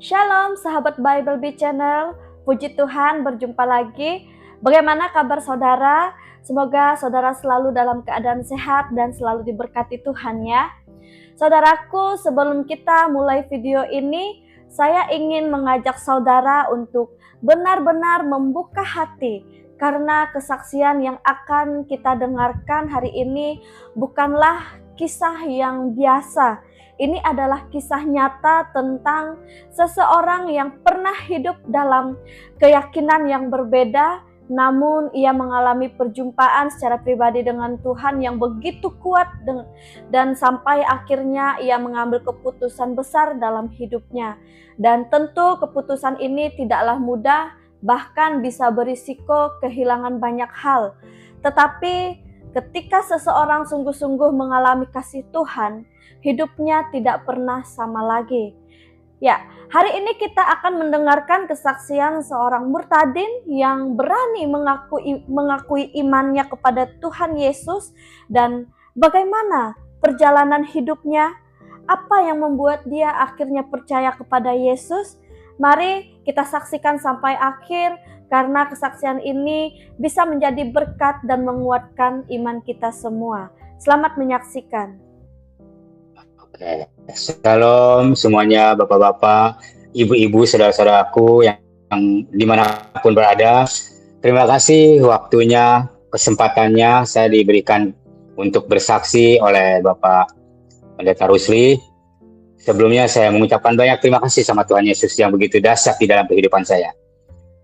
Shalom sahabat Bible Beat Channel, puji Tuhan berjumpa lagi. Bagaimana kabar saudara? Semoga saudara selalu dalam keadaan sehat dan selalu diberkati Tuhan ya. Saudaraku, sebelum kita mulai video ini, saya ingin mengajak saudara untuk benar-benar membuka hati. Karena kesaksian yang akan kita dengarkan hari ini bukanlah kisah yang biasa. Ini adalah kisah nyata tentang seseorang yang pernah hidup dalam keyakinan yang berbeda, namun ia mengalami perjumpaan secara pribadi dengan Tuhan yang begitu kuat dan sampai akhirnya ia mengambil keputusan besar dalam hidupnya. Dan tentu keputusan ini tidaklah mudah, bahkan bisa berisiko kehilangan banyak hal. Tetapi ketika seseorang sungguh-sungguh mengalami kasih Tuhan, hidupnya tidak pernah sama lagi. Ya, hari ini kita akan mendengarkan kesaksian seorang murtadin yang berani mengakui imannya kepada Tuhan Yesus dan bagaimana perjalanan hidupnya, apa yang membuat dia akhirnya percaya kepada Yesus. Mari kita saksikan sampai akhir karena kesaksian ini bisa menjadi berkat dan menguatkan iman kita semua. Selamat menyaksikan. Oke, shalom semuanya, bapak-bapak, ibu-ibu, saudara-saudaraku yang dimanapun berada. Terima kasih waktunya, kesempatannya saya diberikan untuk bersaksi oleh Bapak Pendeta Rusli. Sebelumnya saya mengucapkan banyak terima kasih sama Tuhan Yesus yang begitu dahsyat di dalam kehidupan saya.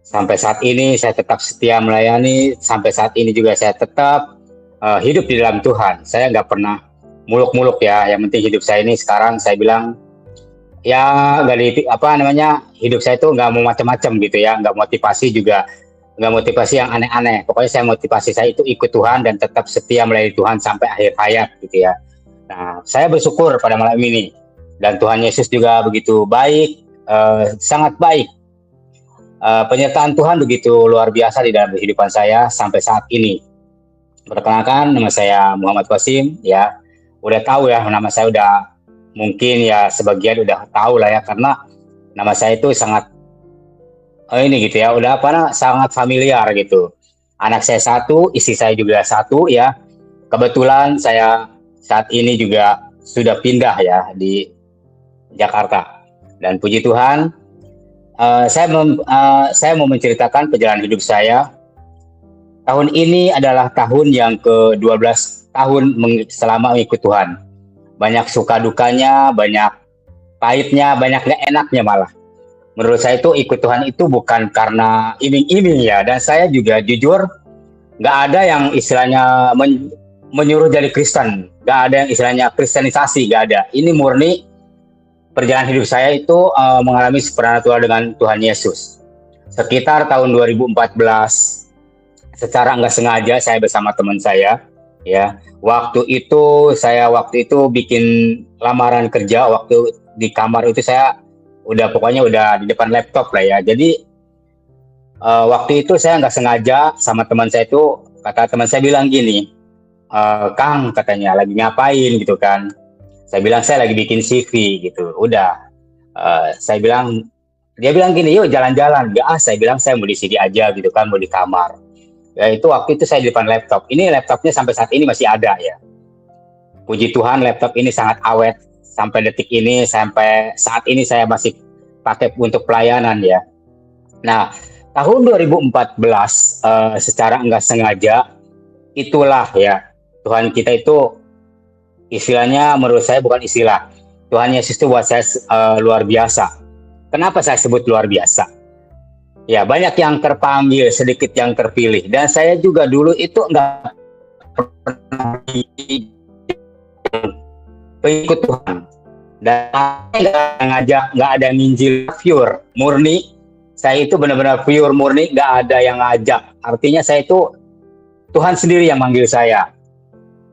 Sampai saat ini saya tetap setia melayani, sampai saat ini juga saya tetap hidup di dalam Tuhan. Saya nggak pernah muluk-muluk ya, yang penting hidup saya ini sekarang saya bilang ya hidup saya itu nggak mau macam-macam gitu ya, nggak motivasi juga, nggak motivasi yang aneh-aneh. Pokoknya saya motivasi saya itu ikut Tuhan dan tetap setia melayani Tuhan sampai akhir hayat gitu ya. Nah, saya bersyukur pada malam ini dan Tuhan Yesus juga begitu baik, sangat baik. Penyertaan Tuhan begitu luar biasa di dalam kehidupan saya sampai saat ini. Perkenalkan, nama saya Muhammad Qasim ya. Udah tahu ya, nama saya udah mungkin ya sebagian udah tahu lah ya, karena nama saya itu sangat sangat familiar gitu. Anak saya satu, istri saya juga satu ya. Kebetulan saya saat ini juga sudah pindah ya di Jakarta. Dan puji Tuhan, saya mau menceritakan perjalanan hidup saya. Tahun ini adalah tahun yang ke-12 tahun selama mengikut Tuhan. Banyak suka dukanya, banyak pahitnya, banyak gak enaknya malah. Menurut saya itu ikut Tuhan itu bukan karena iming-iming ya. Dan saya juga jujur gak ada yang istilahnya menyuruh jadi Kristen. Gak ada yang istilahnya kristenisasi, gak ada. Ini murni perjalanan hidup saya itu mengalami supernatural dengan Tuhan Yesus. Sekitar tahun 2014, secara nggak sengaja saya bersama teman saya ya, waktu itu bikin lamaran kerja. Waktu di kamar itu saya pokoknya udah di depan laptop lah ya. Jadi waktu itu saya nggak sengaja sama teman saya itu, kata teman saya bilang gini, Kang, katanya lagi ngapain gitu kan. Saya bilang saya lagi bikin CV gitu. Dia bilang gini, yuk jalan-jalan. Saya bilang saya mau di sini aja gitu kan, mau di kamar. Ya, itu waktu itu saya di depan laptop. Ini laptopnya sampai saat ini masih ada ya. Puji Tuhan, laptop ini sangat awet sampai detik ini, sampai saat ini saya masih pakai untuk pelayanan ya. Nah, tahun 2014 secara enggak sengaja itulah ya, Tuhan kita itu istilahnya, menurut saya bukan istilah, Tuhan Yesus itu buat saya luar biasa. Kenapa saya sebut luar biasa? Ya, banyak yang terpanggil, sedikit yang terpilih. Dan saya juga dulu itu enggak pernah ikut Tuhan. Dan nggak ada nginjil, pure, murni. Saya itu benar-benar pure, murni, nggak ada yang ngajak. Artinya saya itu, Tuhan sendiri yang manggil saya.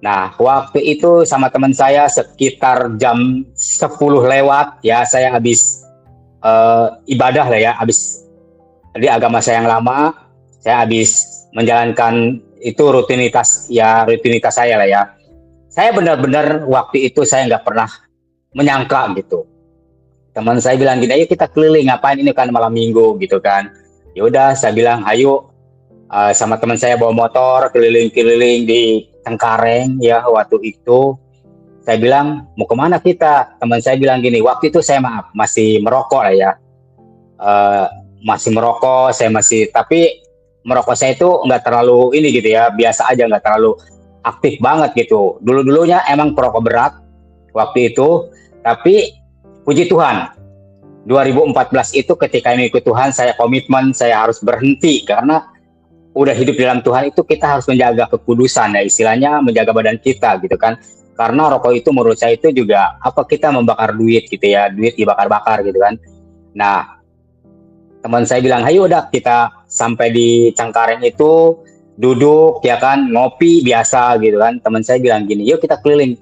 Nah, waktu itu sama teman saya sekitar jam 10 lewat, ya saya habis ibadah lah ya, habis di agama saya yang lama, saya habis menjalankan itu rutinitas saya lah ya. Saya benar-benar waktu itu saya nggak pernah menyangka gitu. teman saya bilang gini, ayo kita keliling, ngapain ini kan malam minggu gitu kan. Ya udah, saya bilang ayo, sama teman saya bawa motor keliling-keliling di Cengkareng ya waktu itu. Saya bilang mau kemana kita, teman saya bilang gini, waktu itu saya maaf masih merokok lah ya. Masih merokok, tapi merokok saya itu nggak terlalu ini gitu ya, biasa aja, nggak terlalu aktif banget gitu. Dulu-dulunya emang perokok berat waktu itu, tapi puji Tuhan 2014 itu ketika mengikut Tuhan, saya komitmen saya harus berhenti, karena udah hidup dalam Tuhan itu kita harus menjaga kekudusan ya, istilahnya menjaga badan kita gitu kan. Karena rokok itu menurut saya itu juga kita membakar duit gitu ya, duit dibakar-bakar gitu kan. Nah, teman saya bilang, ayo udah kita sampai di Cengkareng itu duduk ya kan, ngopi biasa gitu kan. Teman saya bilang gini, yuk kita keliling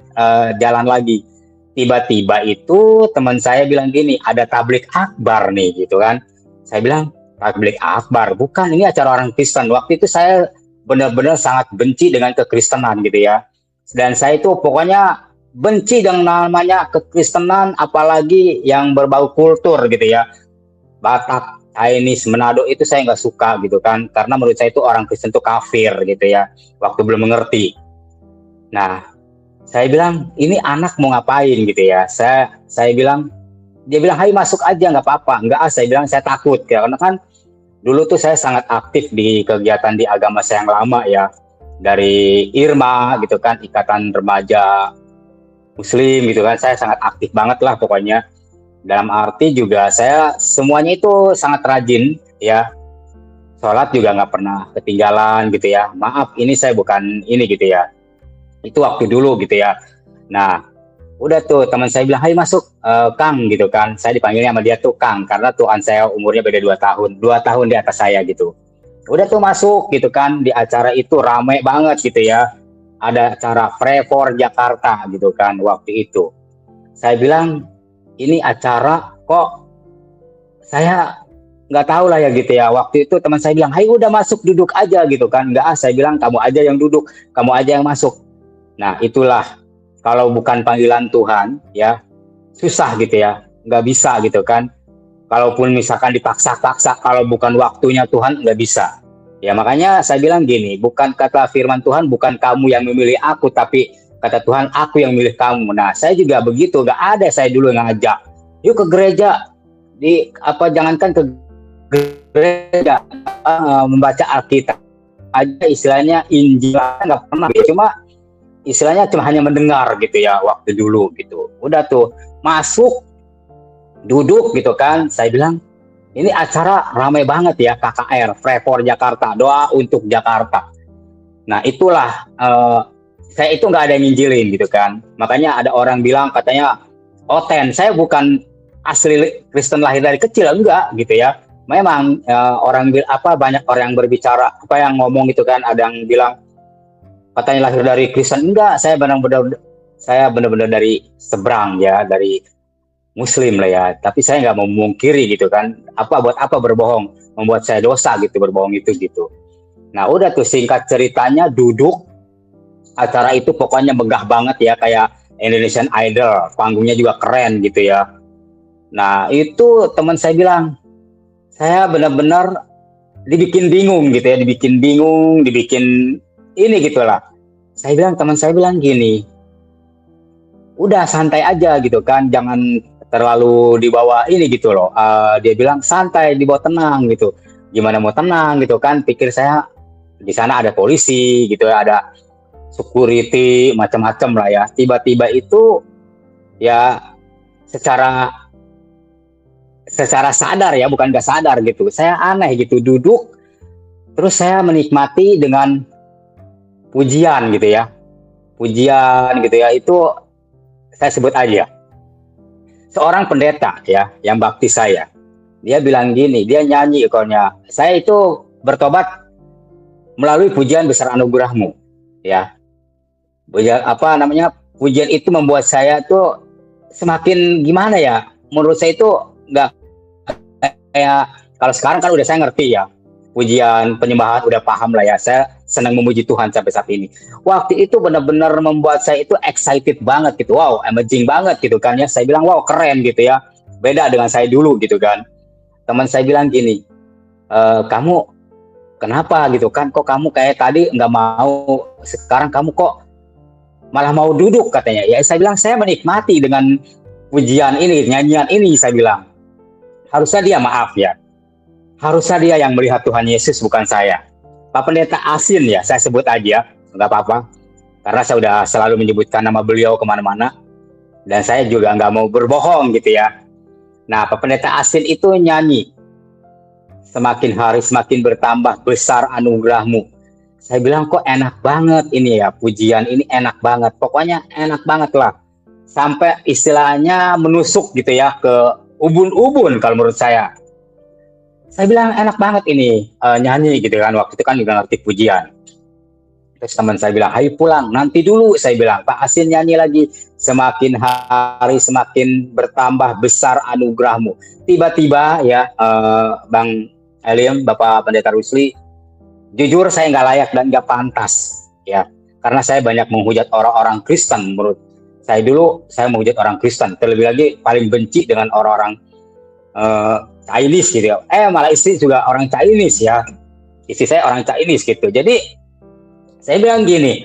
jalan lagi. Tiba-tiba itu teman saya bilang gini, ada tablik akbar nih gitu kan. Saya bilang, tablik akbar? Bukan, ini acara orang Kristen. Waktu itu saya benar-benar sangat benci dengan kekristenan gitu ya. Dan saya itu pokoknya benci dengan namanya kekristenan, apalagi yang berbau kultur gitu ya. Batak, Chinese, Manado itu saya nggak suka gitu kan. Karena menurut saya itu orang Kristen itu kafir gitu ya. Waktu belum mengerti. Nah, saya bilang, ini anak mau ngapain gitu ya. Saya bilang, dia bilang, hai masuk aja nggak apa-apa. Nggak, saya bilang saya takut. Karena kan dulu tuh saya sangat aktif di kegiatan di agama saya yang lama ya. Dari IRMA gitu kan, Ikatan Remaja Muslim gitu kan. Saya sangat aktif banget lah pokoknya. Dalam arti juga saya semuanya itu sangat rajin ya. Sholat juga nggak pernah ketinggalan gitu ya. Maaf, ini saya bukan ini gitu ya. Itu waktu dulu gitu ya. Nah, udah tuh teman saya bilang, hai masuk Kang gitu kan. Saya dipanggilnya sama dia tuh Kang, karena Tuhan saya umurnya beda 2 tahun. 2 tahun di atas saya gitu. Udah tuh masuk gitu kan. Di acara itu rame banget gitu ya. Ada acara Pray for Jakarta gitu kan waktu itu. Saya bilang, ini acara kok saya nggak tahu lah ya gitu ya. Waktu itu teman saya bilang, hai udah masuk duduk aja gitu kan. Nggak, saya bilang kamu aja yang duduk, kamu aja yang masuk. Nah, itulah kalau bukan panggilan Tuhan ya susah gitu ya, nggak bisa gitu kan. Kalaupun misalkan dipaksa-paksa, kalau bukan waktunya Tuhan nggak bisa. Ya makanya saya bilang gini, bukan kata firman Tuhan, bukan kamu yang memilih aku, tapi kata Tuhan, aku yang milih kamu. Nah, saya juga begitu, nggak ada saya dulu yang ngajak, yuk ke gereja, jangankan ke gereja, membaca Alkitab aja istilahnya Injil nggak pernah, cuma istilahnya cuma hanya mendengar gitu ya waktu dulu gitu. Udah tuh masuk duduk gitu kan. Saya bilang ini acara ramai banget ya, KKR Pray for Jakarta, doa untuk Jakarta. Nah itulah saya itu nggak ada yang nginjilin gitu kan. Makanya ada orang bilang katanya saya bukan asli Kristen lahir dari kecil, enggak gitu ya. Memang banyak orang yang berbicara yang ngomong gitu kan, ada yang bilang katanya lahir dari Kristen, enggak, saya benar-benar dari seberang ya, dari Muslim lah ya. Tapi saya nggak mau memungkiri gitu kan, buat apa berbohong, membuat saya dosa gitu berbohong itu gitu. Nah udah tuh singkat ceritanya duduk, acara itu pokoknya megah banget ya, kayak Indonesian Idol, panggungnya juga keren gitu ya. Nah itu teman saya bilang, saya benar-benar dibikin bingung gitu ya, dibikin ini gitulah. Teman saya bilang gini, udah santai aja gitu kan, jangan terlalu dibawa ini gitu loh. Dia bilang santai, dibawa tenang gitu. Gimana mau tenang gitu kan? Pikir saya di sana ada polisi gitu ya, ada security macam-macam lah ya. Tiba-tiba itu ya secara sadar ya, bukan nggak sadar gitu. Saya aneh gitu, duduk terus saya menikmati dengan pujian gitu ya, itu saya sebut aja seorang pendeta ya yang baptis saya. Dia bilang gini, dia nyanyi ikonnya, saya itu bertobat melalui pujian besar anugerahmu ya. Pujian itu membuat saya tuh semakin gimana ya, menurut saya itu nggak kayak kalau sekarang kan udah saya ngerti ya, pujian penyembahan udah paham lah ya, saya senang memuji Tuhan sampai saat ini. Waktu itu benar-benar membuat saya itu excited banget gitu, wow, amazing banget gitu kan ya. Saya bilang wow keren gitu ya, beda dengan saya dulu gitu kan. Teman saya bilang gini, kamu kenapa gitu kan, kok kamu kayak tadi nggak mau, sekarang kamu kok malah mau duduk katanya. Ya saya bilang saya menikmati dengan pujian ini, nyanyian ini, saya bilang. Harusnya dia, maaf ya, harusnya dia yang melihat Tuhan Yesus, bukan saya. Pak Pendeta Asin ya, saya sebut aja, nggak apa-apa. Karena saya udah selalu menyebutkan nama beliau kemana-mana. Dan saya juga nggak mau berbohong gitu ya. Nah, Pak Pendeta Asin itu nyanyi, semakin hari semakin bertambah besar anugerahmu. Saya bilang kok enak banget ini ya, pujian ini enak banget. Pokoknya enak banget lah. Sampai istilahnya menusuk gitu ya ke ubun-ubun kalau menurut saya. Saya bilang enak banget ini nyanyi gitu kan. Waktu itu kan juga ngerti pujian. Terus teman saya bilang, ayo pulang, nanti dulu. Saya bilang, Pak Asin nyanyi lagi, semakin hari semakin bertambah besar anugerahmu. Tiba-tiba ya Bang Elim, Bapak Pendeta Rusli, jujur saya nggak layak dan nggak pantas ya, karena saya banyak menghujat orang-orang Kristen. Menurut saya dulu saya menghujat orang Kristen, terlebih lagi paling benci dengan orang-orang Chinese gitu ya. Malah istri juga orang Chinese ya, istri saya orang Chinese gitu. Jadi saya bilang gini,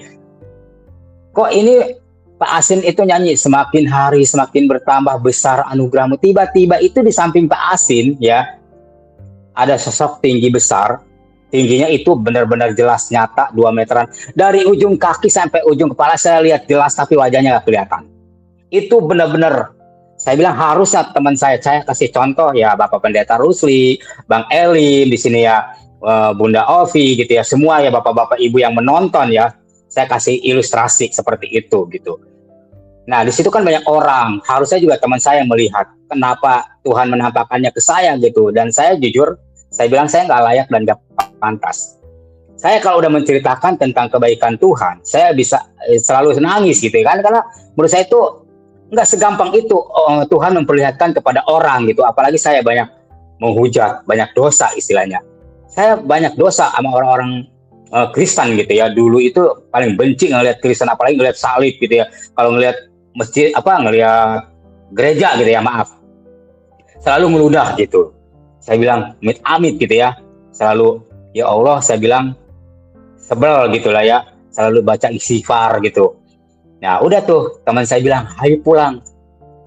kok ini Pak Asin itu nyanyi semakin hari semakin bertambah besar anugerahmu. Tiba-tiba itu di samping Pak Asin ya, ada sosok tinggi besar. Tingginya itu benar-benar jelas, nyata, 2 meteran. Dari ujung kaki sampai ujung kepala saya lihat jelas, tapi wajahnya nggak kelihatan. Itu benar-benar, saya bilang harusnya teman saya kasih contoh ya, Bapak Pendeta Rusli, Bang Elim di sini ya, Bunda Ovi gitu ya, semua ya bapak-bapak ibu yang menonton ya, saya kasih ilustrasi seperti itu gitu. Nah di situ kan banyak orang, harusnya juga teman saya melihat kenapa Tuhan menampakkannya ke saya gitu. Dan saya jujur, saya bilang saya nggak layak dan nggak pantas. Saya kalau udah menceritakan tentang kebaikan Tuhan, saya bisa selalu nangis gitu kan, karena menurut saya itu nggak segampang itu Tuhan memperlihatkan kepada orang gitu. Apalagi saya banyak menghujat, banyak dosa istilahnya. Saya banyak dosa sama orang-orang Kristen gitu ya. Dulu itu paling benci ngelihat Kristen, apalagi ngelihat salib gitu ya. Kalau ngelihat masjid ngelihat gereja gitu ya, maaf. Selalu meludah gitu. Saya bilang amit-amit gitu ya. Selalu ya Allah, saya bilang sebel gitulah ya. Selalu baca istighfar gitu. Nah, udah tuh teman saya bilang, "Ayo pulang."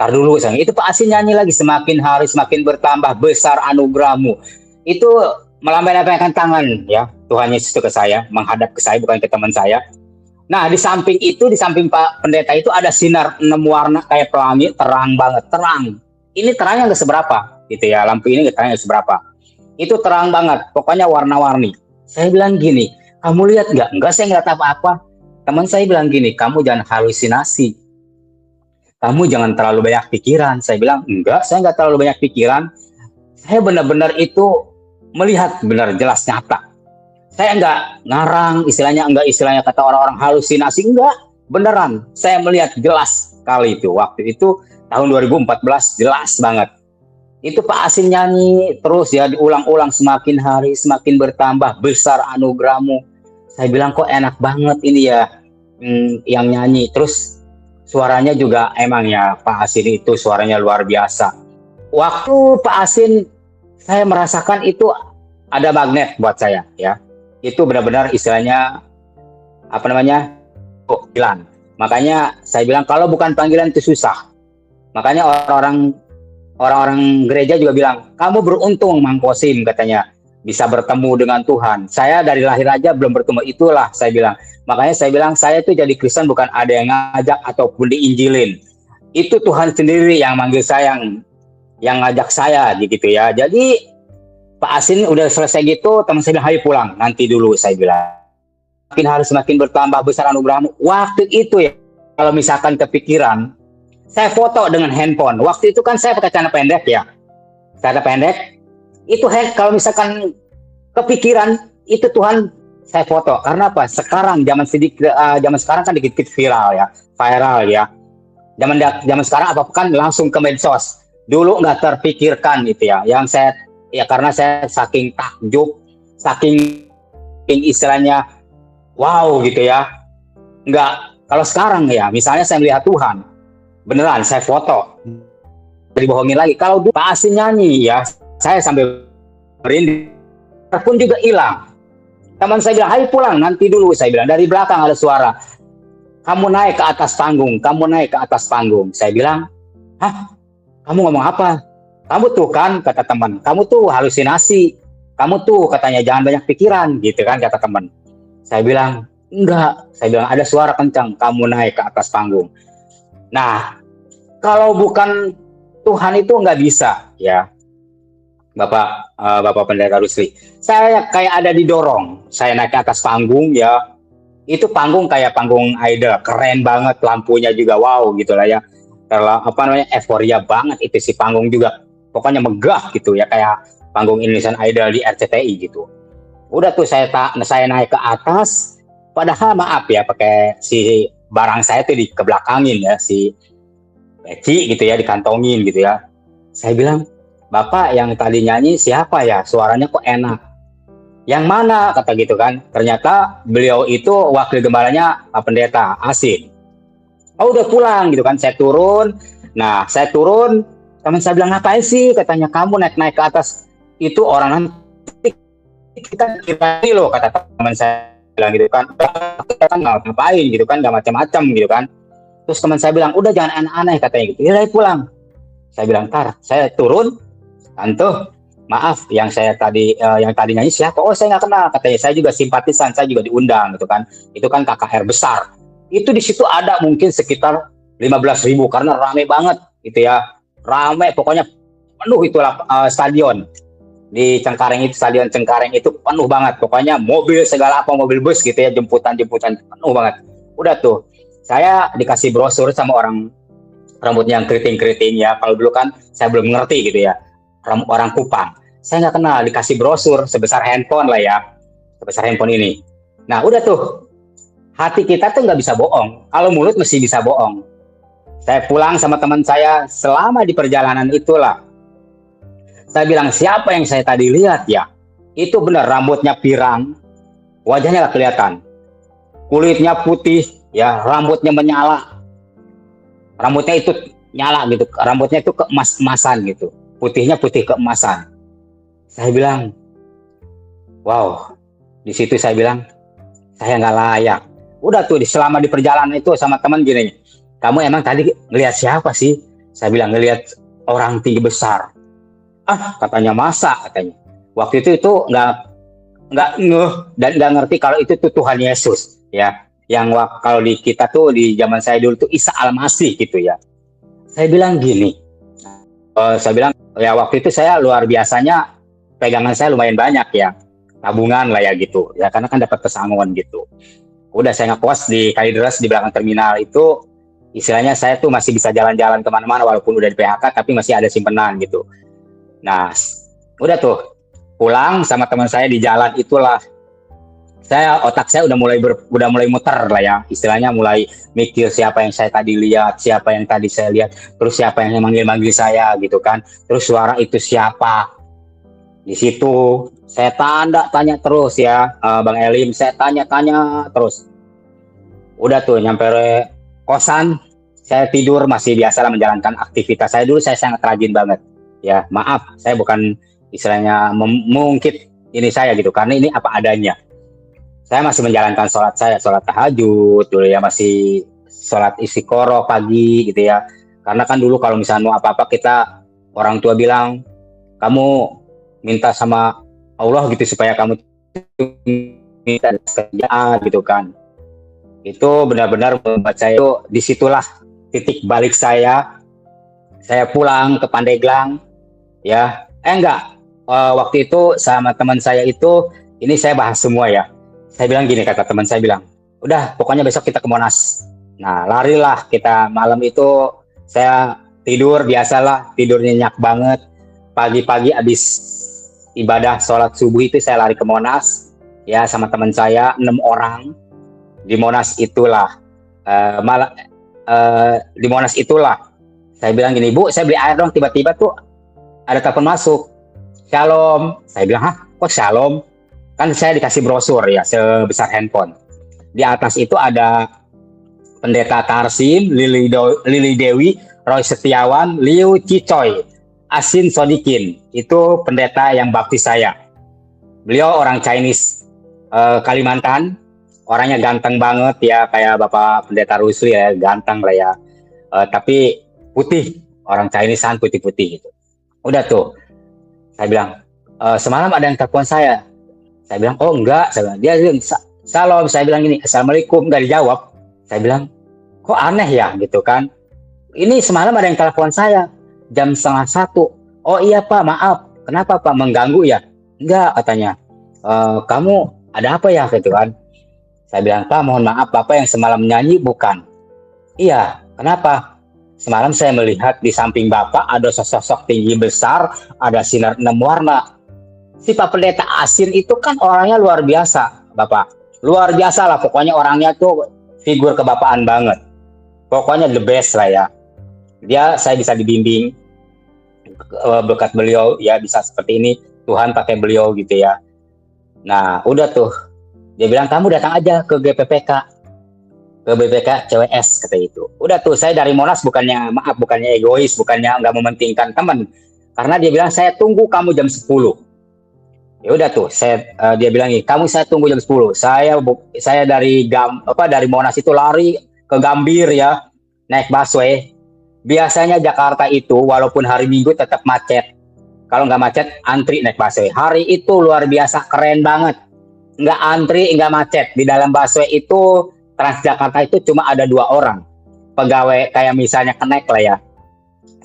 Tar dulu, sayang. Itu Pak Asin nyanyi lagi, semakin hari semakin bertambah besar anugerahmu. Itu melambaikan tangan ya, Tuhan Yesus itu ke saya, menghadap ke saya, bukan ke teman saya. Nah di samping itu, di samping Pak Pendeta itu ada sinar 6 warna kayak pelangi, terang banget, terang. Ini terangnya nggak seberapa gitu ya, lampu ini terangnya nggak seberapa. Itu terang banget, pokoknya warna-warni. Saya bilang gini, kamu lihat nggak? Enggak, saya nggak lihat apa-apa. Teman saya bilang gini, kamu jangan halusinasi, kamu jangan terlalu banyak pikiran. Saya bilang enggak, saya nggak terlalu banyak pikiran. Saya benar-benar itu melihat benar jelas nyata. Saya nggak ngarang, istilahnya kata orang-orang halusinasi, enggak, beneran. Saya melihat jelas kali itu, waktu itu tahun 2014 jelas banget. Itu Pak Asin nyanyi terus ya, diulang-ulang, semakin hari semakin bertambah besar anugerahmu. Saya bilang kok enak banget ini ya yang nyanyi. Terus suaranya juga emang ya Pak Asin itu suaranya luar biasa. Waktu Pak Asin, saya merasakan itu ada magnet buat saya ya. Itu benar-benar istilahnya panggilan. Makanya saya bilang kalau bukan panggilan itu susah. Makanya orang-orang gereja juga bilang, kamu beruntung Mang Kosim, katanya bisa bertemu dengan Tuhan. Saya dari lahir aja belum bertemu, itulah saya bilang. Makanya saya bilang saya itu jadi Kristen bukan ada yang ngajak ataupun diinjilin. Itu Tuhan sendiri yang manggil saya, yang ngajak saya gitu ya. Jadi Pak Asin udah selesai gitu, teman saya bilang, ayo pulang, nanti dulu, saya bilang. Makin hari semakin bertambah besar anugerahmu. Waktu itu ya, kalau misalkan kepikiran, saya foto dengan handphone. Waktu itu kan saya pakai celana pendek ya. Celana pendek, itu kalau misalkan kepikiran, itu Tuhan saya foto. Karena apa? Sekarang, zaman sekarang kan dikit-dikit viral ya. Zaman sekarang apa kan langsung ke medsos. Dulu nggak terpikirkan gitu ya. Yang saya karena saya saking takjub, saking istilahnya wow gitu ya. Enggak, kalau sekarang ya, misalnya saya melihat Tuhan, beneran saya foto. dibohongin lagi. Kalau dulu Pak Asin nyanyi ya, saya sambil merinding pun juga hilang. Teman saya bilang, "Hai pulang, nanti dulu." Saya bilang, dari belakang ada suara, "Kamu naik ke atas panggung, kamu naik ke atas panggung." Saya bilang, "Hah? Kamu ngomong apa?" "Kamu tuh kan," kata teman, "kamu tuh halusinasi. Kamu tuh katanya jangan banyak pikiran," gitu kan kata teman. Saya bilang, "Enggak." Saya bilang, "Ada suara kencang, kamu naik ke atas panggung." Nah, kalau bukan Tuhan itu nggak bisa ya, Bapak Pendeta Rusli. Saya kayak ada didorong. Saya naik ke atas panggung ya. Itu panggung kayak panggung idol, keren banget, lampunya juga wow gitu lah ya. Euforia banget itu si panggung juga. Pokoknya megah gitu ya, kayak panggung Indonesian Idol di RCTI gitu. Udah tuh saya naik ke atas, padahal maaf ya pakai si barang saya tuh dikebelakangin ya, si peci gitu ya, dikantongin gitu ya. Saya bilang, "Bapak yang tadi nyanyi siapa ya? Suaranya kok enak." "Yang mana?" kata gitu kan. Ternyata beliau itu wakil gembalanya Pak Pendeta Asin. "Oh udah pulang," gitu kan. Saya turun. Nah saya turun, teman saya bilang, "Ngapain sih?" katanya, "Kamu naik-naik ke atas. Itu orang nanti kita kira loh," kata teman saya bilang gitu kan. "Kita kan nggak ngapain gitu kan, nggak macam-macam gitu kan." Terus teman saya bilang, "Udah jangan aneh-aneh," katanya gitu. "Ya pulang." Saya bilang, "Ntar saya turun, tante, maaf yang tadi nyanyi siapa?" "Oh saya nggak kenal," katanya. "Saya juga simpatisan, saya juga diundang," gitu kan. Itu kan KKR besar. Itu di situ ada mungkin sekitar 15.000 karena rame banget gitu ya. Rame pokoknya penuh itulah stadion. Di Cengkareng itu, stadion Cengkareng itu penuh banget. Pokoknya mobil segala apa, mobil bus gitu ya, jemputan-jemputan penuh banget. Udah tuh, saya dikasih brosur sama orang rambutnya yang keriting-keriting ya. Kalau dulu kan saya belum ngerti gitu ya. Orang Kupang. Saya nggak kenal, dikasih brosur sebesar handphone lah ya. Sebesar handphone ini. Nah udah tuh, hati kita tuh nggak bisa bohong. Kalau mulut mesti bisa bohong. Saya pulang sama teman saya, selama di perjalanan itulah. Saya bilang, "Siapa yang saya tadi lihat ya?" Itu benar, rambutnya pirang, wajahnya nggak kelihatan. Kulitnya putih, ya rambutnya menyala. Rambutnya itu nyala gitu, rambutnya itu keemas-emasan gitu. Putihnya putih keemasan. Saya bilang, wow, di situ saya bilang, saya nggak layak. Udah tuh, selama di perjalanan itu sama teman gini, "Kamu emang tadi ngelihat siapa sih?" Saya bilang, "Ngelihat orang tinggi besar." "Ah," katanya, "masa?" katanya. Waktu itu nggak ngeh dan nggak ngerti kalau itu tuh Tuhan Yesus ya. Yang kalau di kita tuh di zaman saya dulu tuh Isa Al-Masih gitu ya. Saya bilang gini, saya bilang ya waktu itu saya luar biasanya pegangan saya lumayan banyak ya, tabungan lah ya gitu ya, karena kan dapat pesangon gitu. Udah saya ngekos di Kalideres di belakang terminal itu, istilahnya saya tuh masih bisa jalan-jalan kemana-mana walaupun udah di PHK tapi masih ada simpenan gitu. Nah udah tuh pulang sama teman saya di jalan itulah, otak saya udah mulai muter lah ya, istilahnya mulai mikir siapa yang saya tadi lihat, siapa yang tadi saya lihat, terus siapa yang manggil-manggil saya gitu kan, terus suara itu siapa. Di situ saya tanya terus ya, Bang Elim, saya tanya terus. Udah tuh nyampe kosan, saya tidur, masih biasa lah menjalankan aktivitas saya dulu. Saya sangat rajin banget ya, maaf saya bukan istilahnya mengungkit ini saya gitu, karena ini apa adanya. Saya masih menjalankan sholat saya, sholat tahajud dulu ya, masih sholat istiqoroh pagi gitu ya. Karena kan dulu kalau misalnya mau apa-apa kita, orang tua bilang, "Kamu minta sama Allah gitu supaya kamu minta kerjaan," gitu kan. Itu benar-benar membuat saya itu, disitulah titik balik saya. Saya pulang ke Pandeglang ya. Waktu itu sama teman saya itu, ini saya bahas semua ya. Saya bilang gini, kata teman saya bilang, "Udah pokoknya besok kita ke Monas." Nah larilah kita malam itu, saya tidur biasalah, tidur nyenyak banget. Pagi-pagi abis ibadah sholat subuh itu saya lari ke Monas ya sama teman saya 6 orang. Di Monas itulah di Monas itulah saya bilang gini, "Bu saya beli air dong," tiba-tiba tuh ada telepon masuk. "Shalom." Saya bilang, "Hah kok shalom?" Kan saya dikasih brosur ya sebesar handphone. Di atas itu ada Pendeta Tarsim, Lili Dewi, Roy Setiawan, Liu Cicoy, Asin Sodikin. Itu pendeta yang baptis saya. Beliau orang Chinese, Kalimantan. Orangnya ganteng banget ya, kayak Bapak Pendeta Rusli ya, ganteng lah ya. Tapi putih, orang Chinesean putih-putih gitu. Udah tuh, saya bilang, semalam ada yang telepon saya. Saya bilang, oh enggak. Dia bilang, salam. Saya bilang gini, assalamualaikum. Enggak dijawab. Saya bilang, kok aneh ya gitu kan. Ini semalam ada yang telepon saya jam 12:30. Oh iya Pak, maaf. Kenapa Pak, mengganggu ya? Enggak, katanya. Kamu ada apa ya gitu kan. Saya bilang, Pak mohon maaf, Bapak yang semalam nyanyi bukan? Iya, kenapa? Semalam saya melihat di samping Bapak ada sosok tinggi besar, ada sinar 6 warna. Si Pak Pendeta Asin itu kan orangnya luar biasa, Bapak. Luar biasa lah, pokoknya orangnya tuh figur kebapaan banget. Pokoknya the best lah ya. Saya bisa dibimbing berkat beliau ya, bisa seperti ini. Tuhan pakai beliau gitu ya. Nah, udah tuh. Dia bilang, kamu datang aja ke GPPK. Ke BPK CWS, kata itu. Udah tuh, saya dari Monas bukannya egois, bukannya nggak mementingkan teman. Karena dia bilang, saya tunggu kamu jam 10. Ya udah tuh, dia bilang, saya tunggu jam 10. Saya dari Monas itu lari ke Gambir ya, naik busway. Biasanya Jakarta itu walaupun hari Minggu tetap macet. Kalau nggak macet, antri naik busway. Hari itu luar biasa, keren banget. Nggak antri, nggak macet. Di dalam busway itu, Transjakarta itu cuma ada 2 orang. Pegawai kayak misalnya Connect lah ya,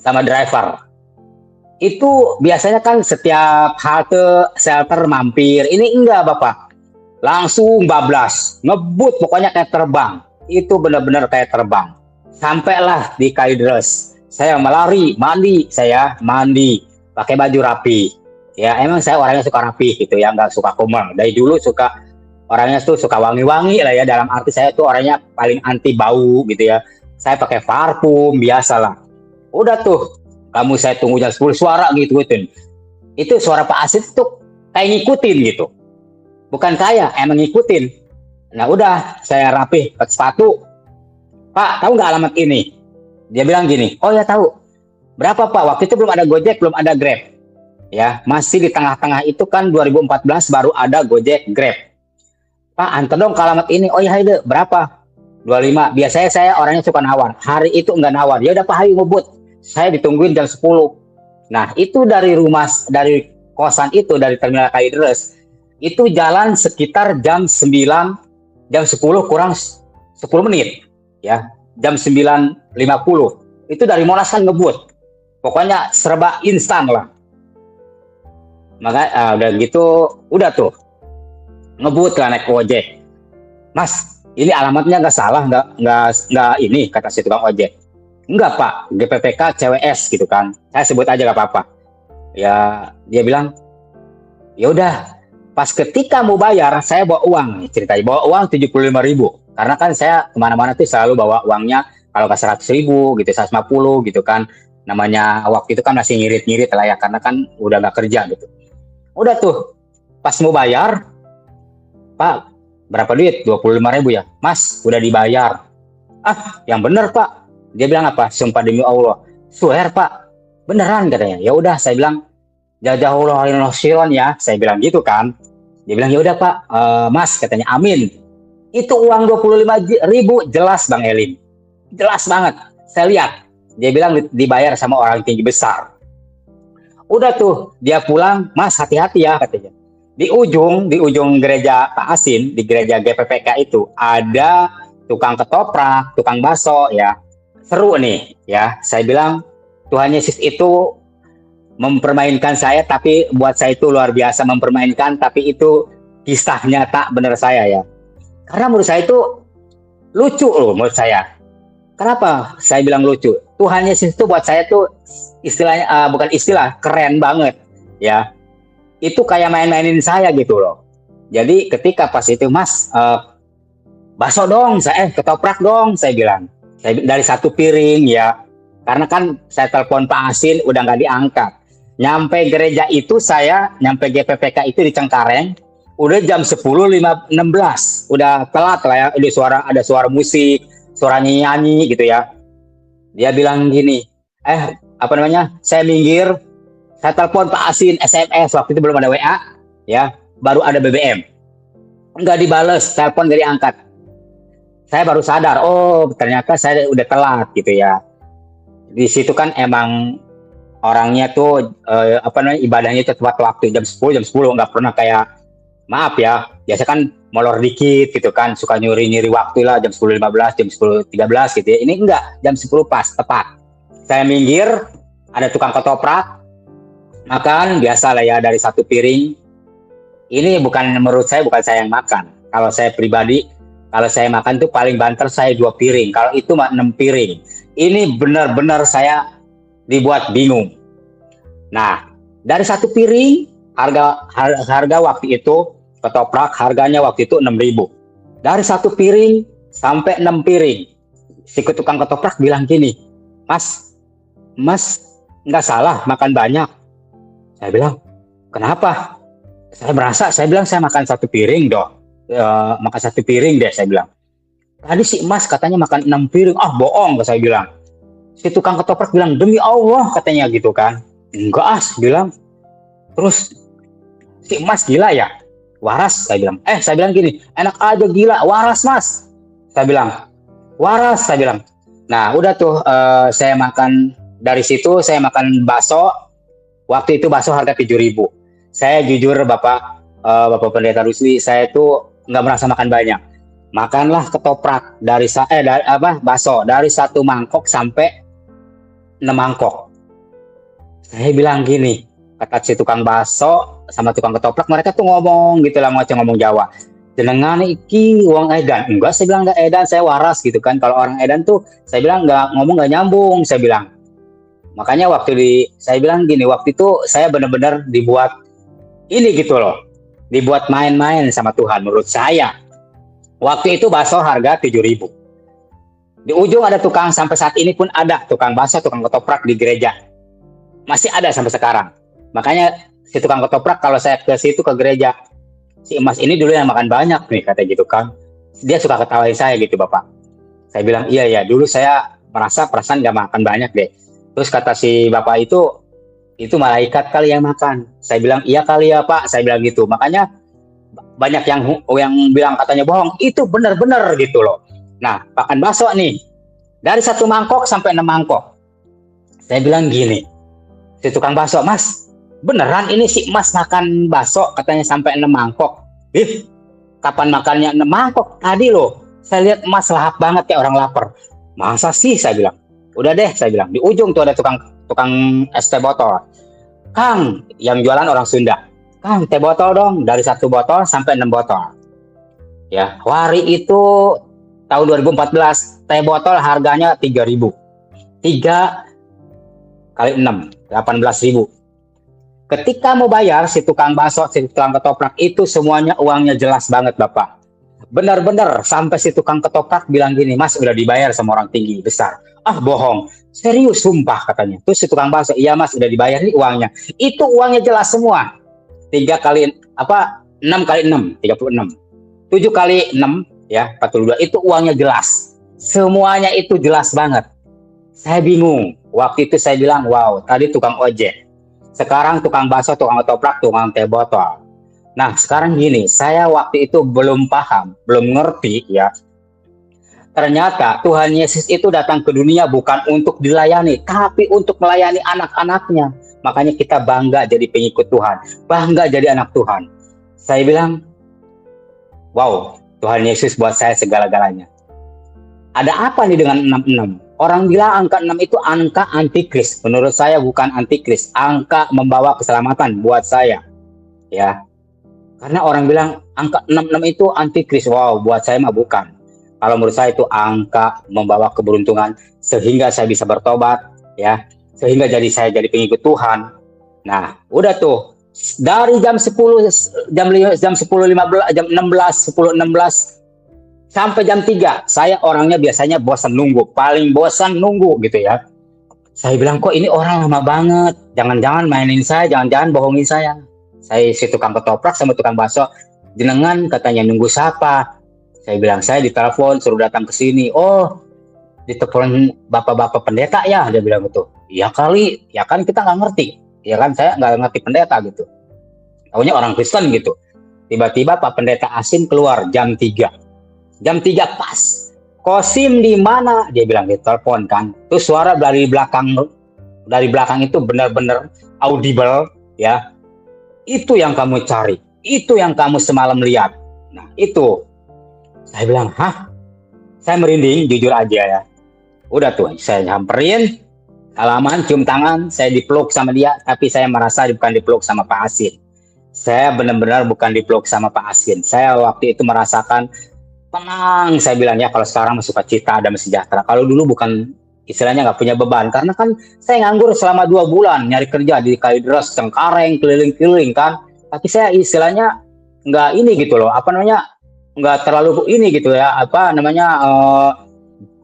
sama driver. Itu biasanya kan setiap halte shelter mampir. Ini enggak Bapak. Langsung bablas. Ngebut pokoknya kayak terbang. Itu benar-benar kayak terbang. Sampailah di Kalideres. Saya mandi. Pakai baju rapi. Ya emang saya orangnya suka rapi gitu ya, nggak suka komel. Dari dulu orangnya tuh suka wangi-wangi lah ya, dalam arti saya tuh orangnya paling anti bau gitu ya. Saya pakai parfum biasalah. Udah tuh, saya tunggu jam 10, suara gitu. Itu suara Pak Asin tuh kayak ngikutin gitu. Bukan saya, emang ngikutin. Nah udah, saya rapi, pakai sepatu. Pak, tahu nggak alamat ini? Dia bilang gini, oh ya tahu. Berapa Pak? Waktu itu belum ada Gojek, belum ada Grab. Ya, masih di tengah-tengah itu kan 2014 baru ada Gojek, Grab. Pak, antar dong ke alamat ini. Oh iya, berapa? 25. Biasanya saya orangnya suka nawar. Hari itu enggak nawar. Ya udah Pak, ayo ngebut. Saya ditungguin jam 10. Nah, itu dari kosan itu, dari Terminal Kalideres, itu jalan sekitar jam 10 kurang 10 menit. Ya, jam 9.50. Itu dari Monas kan ngebut. Pokoknya serba instan lah. Maka udah gitu, udah tuh ngebut lah naik ojek. Mas, ini alamatnya nggak salah, nggak ini kata si tukang ojek. Enggak Pak, GPPK CWS gitu kan. Saya sebut aja nggak apa-apa. Ya dia bilang, ya udah. Pas ketika mau bayar, saya bawa uang. Ceritanya bawa uang 75.000. Karena kan saya kemana-mana tuh selalu bawa uangnya. Kalau nggak 100.000 gitu, 150 gitu kan. Namanya waktu itu kan masih ngirit-ngirit lah ya, karena kan udah nggak kerja gitu. Udah tuh, pas mau bayar, Pak, berapa duit? 25.000 ya? Mas, udah dibayar. Ah, yang bener Pak. Dia bilang apa? Sumpah demi Allah. Swear Pak, beneran katanya. Ya udah, saya bilang, Jazakallahu ya. Saya bilang gitu kan. Dia bilang, ya udah Pak, Mas katanya, amin. Itu uang 25.000 jelas Bang Elin. Jelas banget. Saya lihat. Dia bilang dibayar sama orang tinggi besar. Udah tuh, dia pulang, Mas hati-hati ya katanya. Di ujung gereja Pak Asin, di gereja GPPK itu ada tukang ketoprak, tukang bakso ya. Seru nih ya. Saya bilang Tuhan Yesus itu mempermainkan saya, tapi buat saya itu luar biasa mempermainkan, tapi itu kisah nyata bener saya ya. Karena menurut saya itu lucu loh menurut saya. Kenapa saya bilang lucu? Tuhan Yesus itu buat saya tuh istilahnya bukan istilah, keren banget ya. Itu kayak main-mainin saya gitu loh. Jadi ketika pas itu Mas bakso dong, ketoprak dong, saya bilang. Dari satu piring ya. Karena kan saya telepon Pak Asin udah nggak diangkat. Nyampe gereja itu nyampe GPPK itu di Cengkareng, udah jam 10.16, udah telat lah ya. Ada suara musik, suara nyanyi gitu ya. Dia bilang gini, saya minggir, saya telepon Pak Asin, SMS, waktu itu belum ada WA, ya, baru ada BBM. Enggak dibales, telepon dari angkat. Saya baru sadar, oh ternyata saya udah telat gitu ya. Di situ kan emang orangnya tuh ibadahnya itu tepat waktu, jam 10 nggak pernah kayak, maaf ya, biasa kan molor dikit gitu kan, suka nyuri waktu lah, jam 10.15, jam 10.13 gitu ya. Ini enggak, jam 10 pas, tepat. Saya minggir, ada tukang ketoprak, makan, biasa lah ya, dari satu piring. Ini menurut saya bukan saya yang makan. Kalau saya pribadi, kalau saya makan tuh paling banter saya 2 piring, kalau itu 6 piring. Ini benar-benar saya dibuat bingung. Nah, dari satu piring, harga waktu itu, ketoprak harganya waktu itu 6.000. Dari satu piring sampai 6 piring. Si tukang ketoprak bilang gini, Mas nggak salah makan banyak. Saya bilang, kenapa? Saya bilang saya makan satu piring dong. Makan satu piring deh, saya bilang. Tadi si Mas katanya makan 6 piring. Ah, bohong, saya bilang. Si tukang ketoprak bilang, demi Allah katanya gitu kan. Enggak, bilang. Terus si Mas gila ya? Waras, saya bilang. Saya bilang gini, enak aja gila, waras Mas. Saya bilang, waras, saya bilang. Nah, udah tuh saya makan, dari situ saya makan bakso. Waktu itu bakso harga 7.000. Saya jujur Bapak Pendeta Rusli, saya itu nggak merasa makan banyak. Makanlah ketoprak bakso dari 1 mangkok sampai 6 mangkok. Saya bilang gini, kata si tukang bakso sama tukang ketoprak, mereka tuh ngomong gitu lah, ngomong Jawa. Jenengan iki uang edan. Enggak, saya bilang enggak edan, saya waras gitu kan. Kalau orang edan tuh saya bilang ngomong nggak nyambung, saya bilang. Makanya saya bilang gini, waktu itu saya benar-benar dibuat ini gitu loh. Dibuat main-main sama Tuhan menurut saya. Waktu itu bakso harga 7.000. Di ujung ada tukang, sampai saat ini pun ada tukang bakso, tukang ketoprak di gereja. Masih ada sampai sekarang. Makanya si tukang ketoprak kalau saya ke situ ke gereja, si Mas ini dulu yang makan banyak nih, kata gitu kan. Dia suka ketawain saya gitu, Bapak. Saya bilang, iya dulu saya merasa perasaan gak makan banyak deh. Terus kata si Bapak itu malaikat kali yang makan. Saya bilang, iya kali ya Pak, saya bilang gitu. Makanya banyak yang bilang katanya bohong, itu benar-benar gitu loh. Nah, makan bakso nih, dari 1 mangkok sampai 6 mangkok. Saya bilang gini, si tukang bakso, Mas, beneran ini si Mas makan bakso katanya sampai 6 mangkok. Kapan makannya 6 mangkok? Tadi loh, saya lihat Mas lahap banget kayak orang lapar. Masa sih, saya bilang. Udah deh, saya bilang. Di ujung tuh ada tukang es teh botol. Kang, yang jualan orang Sunda. Kang, teh botol dong, dari 1 botol sampai 6 botol. Ya, hari itu tahun 2014, teh botol harganya 3.000. 3 kali 6, 18.000. Ketika mau bayar, si tukang bakso, si tukang ketoprak itu semuanya uangnya jelas banget, Bapak. Benar-benar sampai si tukang ketoprak bilang gini, Mas udah dibayar sama orang tinggi besar. Ah, bohong. Serius, sumpah katanya. Terus si tukang bakso, iya Mas udah dibayar nih uangnya. Itu uangnya jelas semua. 6 kali 6, 36. 7 kali 6, ya 42, itu uangnya jelas. Semuanya itu jelas banget. Saya bingung. Waktu itu saya bilang, wow, tadi tukang ojek. Sekarang tukang bakso, tukang ketoprak, tukang teh botol. Nah, sekarang gini, saya waktu itu belum paham, belum ngerti ya. Ternyata Tuhan Yesus itu datang ke dunia bukan untuk dilayani, tapi untuk melayani anak-anaknya. Makanya kita bangga jadi pengikut Tuhan, bangga jadi anak Tuhan. Saya bilang, wow, Tuhan Yesus buat saya segala-galanya. Ada apa nih dengan 66? Orang bilang angka 6 itu angka antikris. Menurut saya bukan antikris, angka membawa keselamatan buat saya. Ya. Karena orang bilang angka 66 itu antikris. Wow, buat saya mah bukan. Kalau menurut saya itu angka membawa keberuntungan sehingga saya bisa bertobat, ya. Sehingga saya jadi pengikut Tuhan. Nah, udah tuh. Dari jam 10, jam 10.15, jam 16, 10.16 sampai jam 3, saya orangnya biasanya bosan nunggu, paling bosan nunggu gitu ya. Saya bilang, kok ini orang lama banget, jangan-jangan mainin saya, jangan-jangan bohongin saya. Saya si tukang ketoprak sama tukang bakso, jenengan katanya nunggu siapa? Saya bilang, saya ditelepon suruh datang ke sini. Oh, ditelepon bapak-bapak pendeta ya, dia bilang gitu. Ya kali, ya kan kita nggak ngerti, ya kan saya nggak ngerti pendeta gitu. Taunya orang Kristen gitu. Tiba-tiba Pak Pendeta Asin keluar jam 3 pas. Kosim di mana? Dia bilang ditelepon kan. Terus suara dari belakang itu benar-benar audible ya. Itu yang kamu cari, itu yang kamu semalam lihat. Nah itu, saya bilang, hah? Saya merinding, jujur aja ya. Udah tuh, saya nyamperin, salaman, cium tangan, saya dipeluk sama dia, tapi saya merasa bukan dipeluk sama Pak Asin. Saya benar-benar bukan dipeluk sama Pak Asin. Saya waktu itu merasakan tenang, saya bilang ya, kalau sekarang masih sukacita, damai sejahtera. Kalau dulu bukan, istilahnya nggak punya beban, karena kan saya nganggur selama 2 bulan, nyari kerja di Kalideres, Cengkareng, keliling-keliling kan. Tapi saya istilahnya nggak ini gitu loh, nggak terlalu ini gitu ya,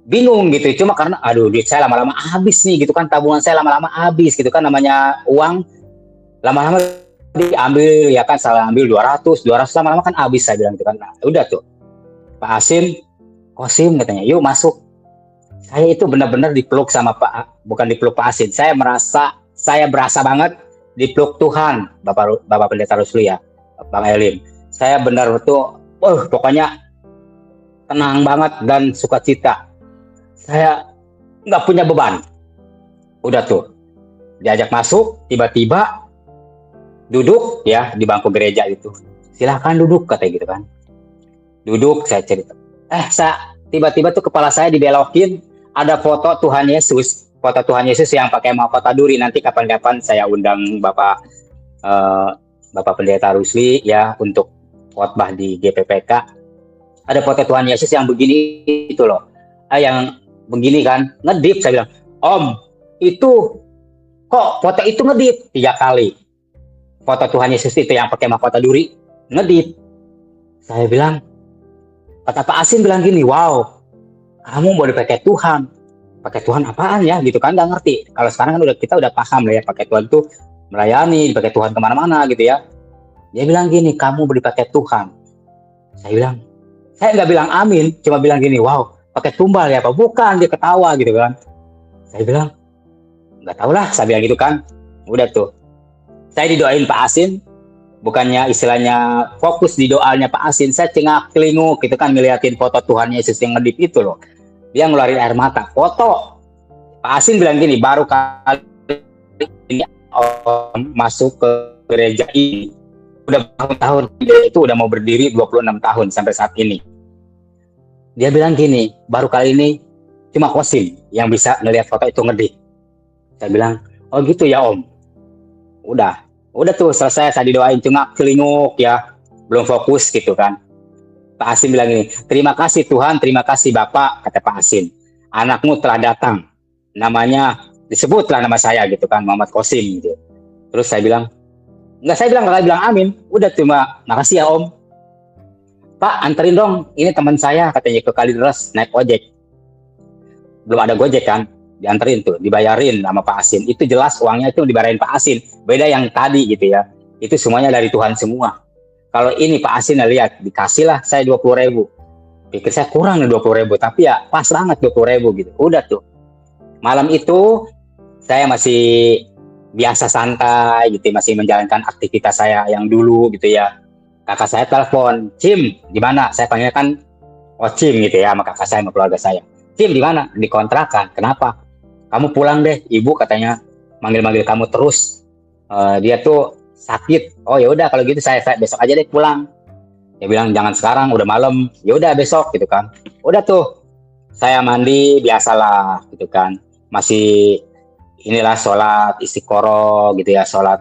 bingung gitu. Cuma karena aduh duit saya lama-lama habis nih gitu kan, tabungan saya lama-lama habis gitu kan, namanya uang lama-lama diambil ya kan, salah ambil 200 lama-lama kan habis, saya bilang gitu kan. Nah, udah tuh Pak Asin, Kosim katanya, yuk masuk. Saya itu benar-benar dipeluk sama bukan dipeluk Pak Asin. Saya berasa banget dipeluk Tuhan, Bapak Pendeta Rusli ya, Bang Elim. Saya benar betul, pokoknya tenang banget dan sukacita. Saya nggak punya beban. Udah tuh, diajak masuk, tiba-tiba duduk ya di bangku gereja itu. Silahkan duduk katanya gitu kan. Duduk, saya cerita. Tiba-tiba tuh kepala saya dibelokin, ada foto Tuhan Yesus yang pakai mahkota duri. Nanti kapan-kapan saya undang Bapak Pendeta Rusli ya untuk khotbah di GPPK. Ada foto Tuhan Yesus yang begini itu loh, yang begini kan, ngedip. Saya bilang, Om, itu kok foto itu ngedip 3 kali. Foto Tuhan Yesus itu yang pakai mahkota duri ngedip. Saya bilang, kata Pak Asin bilang gini, wow, kamu mau dipakai Tuhan. Pakai Tuhan apaan ya gitu kan, nggak ngerti. Kalau sekarang kan kita udah paham lah ya, pakai Tuhan tuh melayani, dipakai Tuhan kemana-mana gitu ya. Dia bilang gini, kamu mau dipakai Tuhan. Saya bilang, saya nggak bilang amin, cuma bilang gini, wow, pakai tumbal ya Pak? Bukan, dia ketawa gitu kan. Saya bilang, nggak tahu lah, saya bilang gitu kan. Udah tuh, saya didoain Pak Asin, bukannya istilahnya fokus di doanya Pak Asin, saya cengak-celinguk gitu kan, ngeliatin foto Tuhan Yesus yang ngedip itu loh. Dia ngeluarin air mata, foto. Pak Asin bilang gini, baru kali ini masuk ke gereja ini, udah tahun itu udah mau berdiri 26 tahun sampai saat ini. Dia bilang gini, baru kali ini cuma Kosim yang bisa ngelihat foto itu ngedip. Saya bilang, oh gitu ya Om. Udah tuh selesai, saya didoain cuma celinguk ya, belum fokus gitu kan. Pak Asin bilang gini, terima kasih Tuhan, terima kasih Bapak, kata Pak Asin. Anakmu telah datang, namanya disebutlah nama saya gitu kan, Muhammad Kosim gitu. Terus saya bilang amin. Udah cuma makasih ya Om. Pak, anterin dong, ini teman saya katanya ke Kalideres naik ojek. Belum ada Gojek kan, dianterin tuh, dibayarin sama Pak Asin. Itu jelas uangnya itu dibayarin Pak Asin. Beda yang tadi gitu ya. Itu semuanya dari Tuhan semua. Kalau ini Pak Asin lihat, dikasih lah saya 20.000. Pikir saya kurang nih 20.000, tapi ya pas banget 20.000 gitu. Udah tuh. Malam itu saya masih biasa santai gitu, masih menjalankan aktivitas saya yang dulu gitu ya. Kakak saya telepon, Cim, di mana? Saya panggil kan Cim gitu ya, sama kakak saya, sama keluarga saya. Cim di mana? Di kontrakan. Kenapa? Kamu pulang deh, ibu katanya manggil-manggil kamu terus. Dia tuh sakit. Oh ya udah kalau gitu saya besok aja deh pulang. Dia bilang jangan sekarang, udah malam. Ya udah besok gitu kan. Udah tuh saya mandi biasalah gitu kan. Masih inilah sholat istiqoroh gitu ya, sholat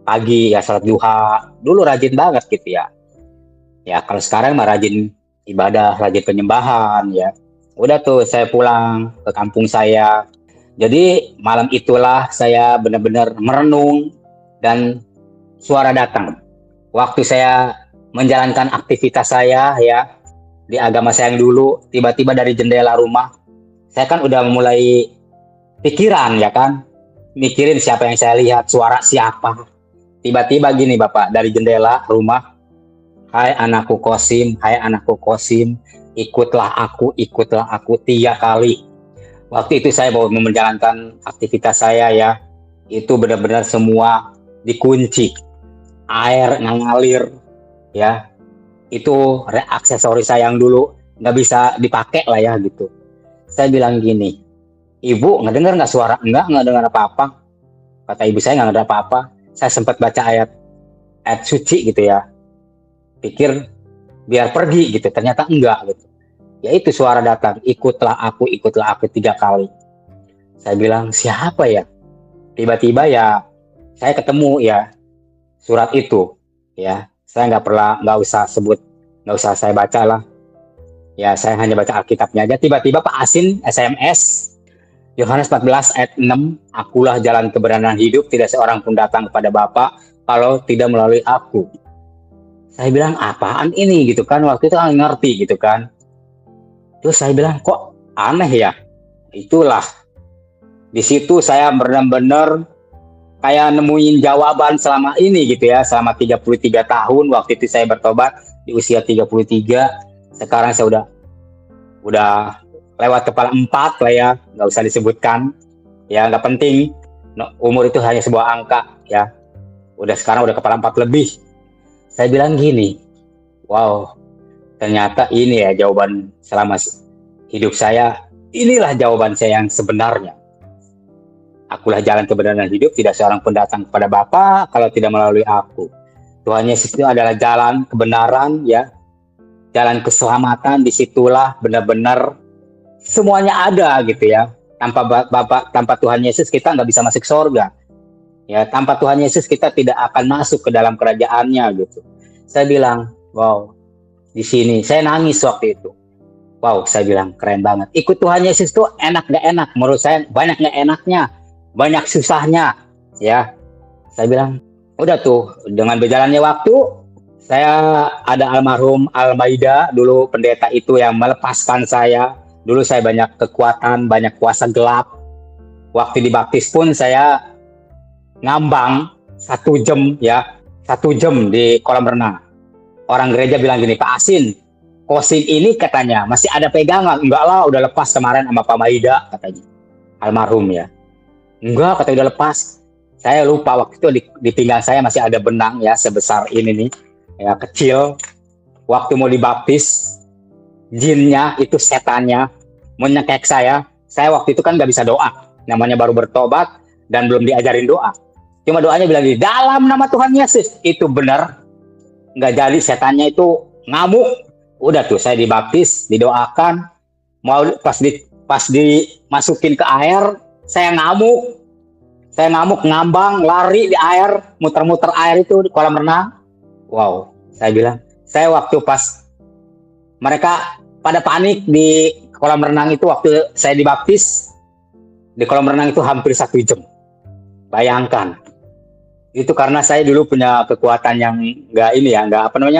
pagi ya, sholat duha. Dulu rajin banget gitu ya. Ya kalau sekarang mah rajin ibadah, rajin penyembahan ya. Udah tuh saya pulang ke kampung saya. Jadi malam itulah saya benar-benar merenung dan suara datang. Waktu saya menjalankan aktivitas saya ya di agama saya yang dulu, tiba-tiba dari jendela rumah, saya kan udah mulai pikiran ya kan, mikirin siapa yang saya lihat, suara siapa. Tiba-tiba gini Bapak, dari jendela rumah, hai anakku Kosim, ikutlah aku 3 kali. Waktu itu saya mau menjalankan aktivitas saya ya, itu benar-benar semua dikunci, air ngalir ya, itu aksesoris saya yang dulu nggak bisa dipakai lah ya gitu. Saya bilang gini, ibu nggak nggak suara, nggak dengar apa-apa. Kata ibu saya nggak ada apa-apa. Saya sempat baca ayat suci gitu ya, pikir biar pergi gitu, ternyata enggak gitu. Ya itu suara datang, ikutlah aku 3 kali. Saya bilang siapa ya? Tiba-tiba ya saya ketemu ya surat itu ya. Saya nggak usah sebut, nggak usah saya baca lah. Ya saya hanya baca Alkitabnya aja. Tiba-tiba Pak Asin SMS Yohanes 14 ayat 6, akulah jalan kebenaran hidup, tidak seorang pun datang kepada Bapa kalau tidak melalui aku. Saya bilang apaan ini gitu kan, waktu itu kan ngerti gitu kan. Terus saya bilang kok aneh ya. Itulah di situ saya benar-benar kayak nemuin jawaban selama ini gitu ya, selama 33 tahun. Waktu itu saya bertobat di usia 33. Sekarang saya udah lewat kepala 4 lah ya, nggak usah disebutkan ya, nggak penting. Umur itu hanya sebuah angka ya. Sekarang udah kepala 4 lebih. Saya bilang gini, wow, ternyata ini ya jawaban selama hidup saya. Inilah jawaban saya yang sebenarnya. Akulah jalan kebenaran hidup, tidak seorang pun datang kepada Bapa kalau tidak melalui aku. Tuhan Yesus itu adalah jalan kebenaran ya, jalan keselamatan. Disitulah benar-benar semuanya ada gitu ya. Tanpa Tuhan Yesus kita nggak bisa masuk surga. Ya, tanpa Tuhan Yesus kita tidak akan masuk ke dalam kerajaannya gitu. Saya bilang, wow, di sini saya nangis waktu itu. Wow, saya bilang keren banget. Ikut Tuhan Yesus tuh enak gak enak? Menurut saya banyak gak enaknya, banyak susahnya. Ya, saya bilang, udah tuh dengan berjalannya waktu, saya ada almarhum Almaida dulu pendeta itu yang melepaskan saya. Dulu saya banyak kekuatan, banyak kuasa gelap. Waktu dibaptis pun saya ngambang 1 jam ya, 1 jam di kolam renang. Orang gereja bilang gini, Pak Asin, kosin ini katanya masih ada pegangan. Enggak lah, udah lepas kemarin sama Pak Maida katanya, almarhum ya. Enggak, katanya udah lepas. Saya lupa waktu itu di pinggang saya masih ada benang ya sebesar ini nih ya, kecil. Waktu mau dibaptis, jinnya itu setannya menyekek saya. Saya waktu itu kan nggak bisa doa, namanya baru bertobat dan belum diajarin doa. Cuma doanya bilang di dalam nama Tuhan Yesus. Itu benar. Nggak jadi, setannya itu ngamuk. Udah tuh saya dibaptis, didoakan. Mau pas dimasukin ke air, saya ngamuk. Saya ngamuk, ngambang, lari di air, muter-muter air itu di kolam renang. Wow, saya bilang. Saya waktu pas mereka pada panik di kolam renang itu, waktu saya dibaptis, di kolam renang itu hampir 1 jam. Bayangkan. Itu karena saya dulu punya kekuatan yang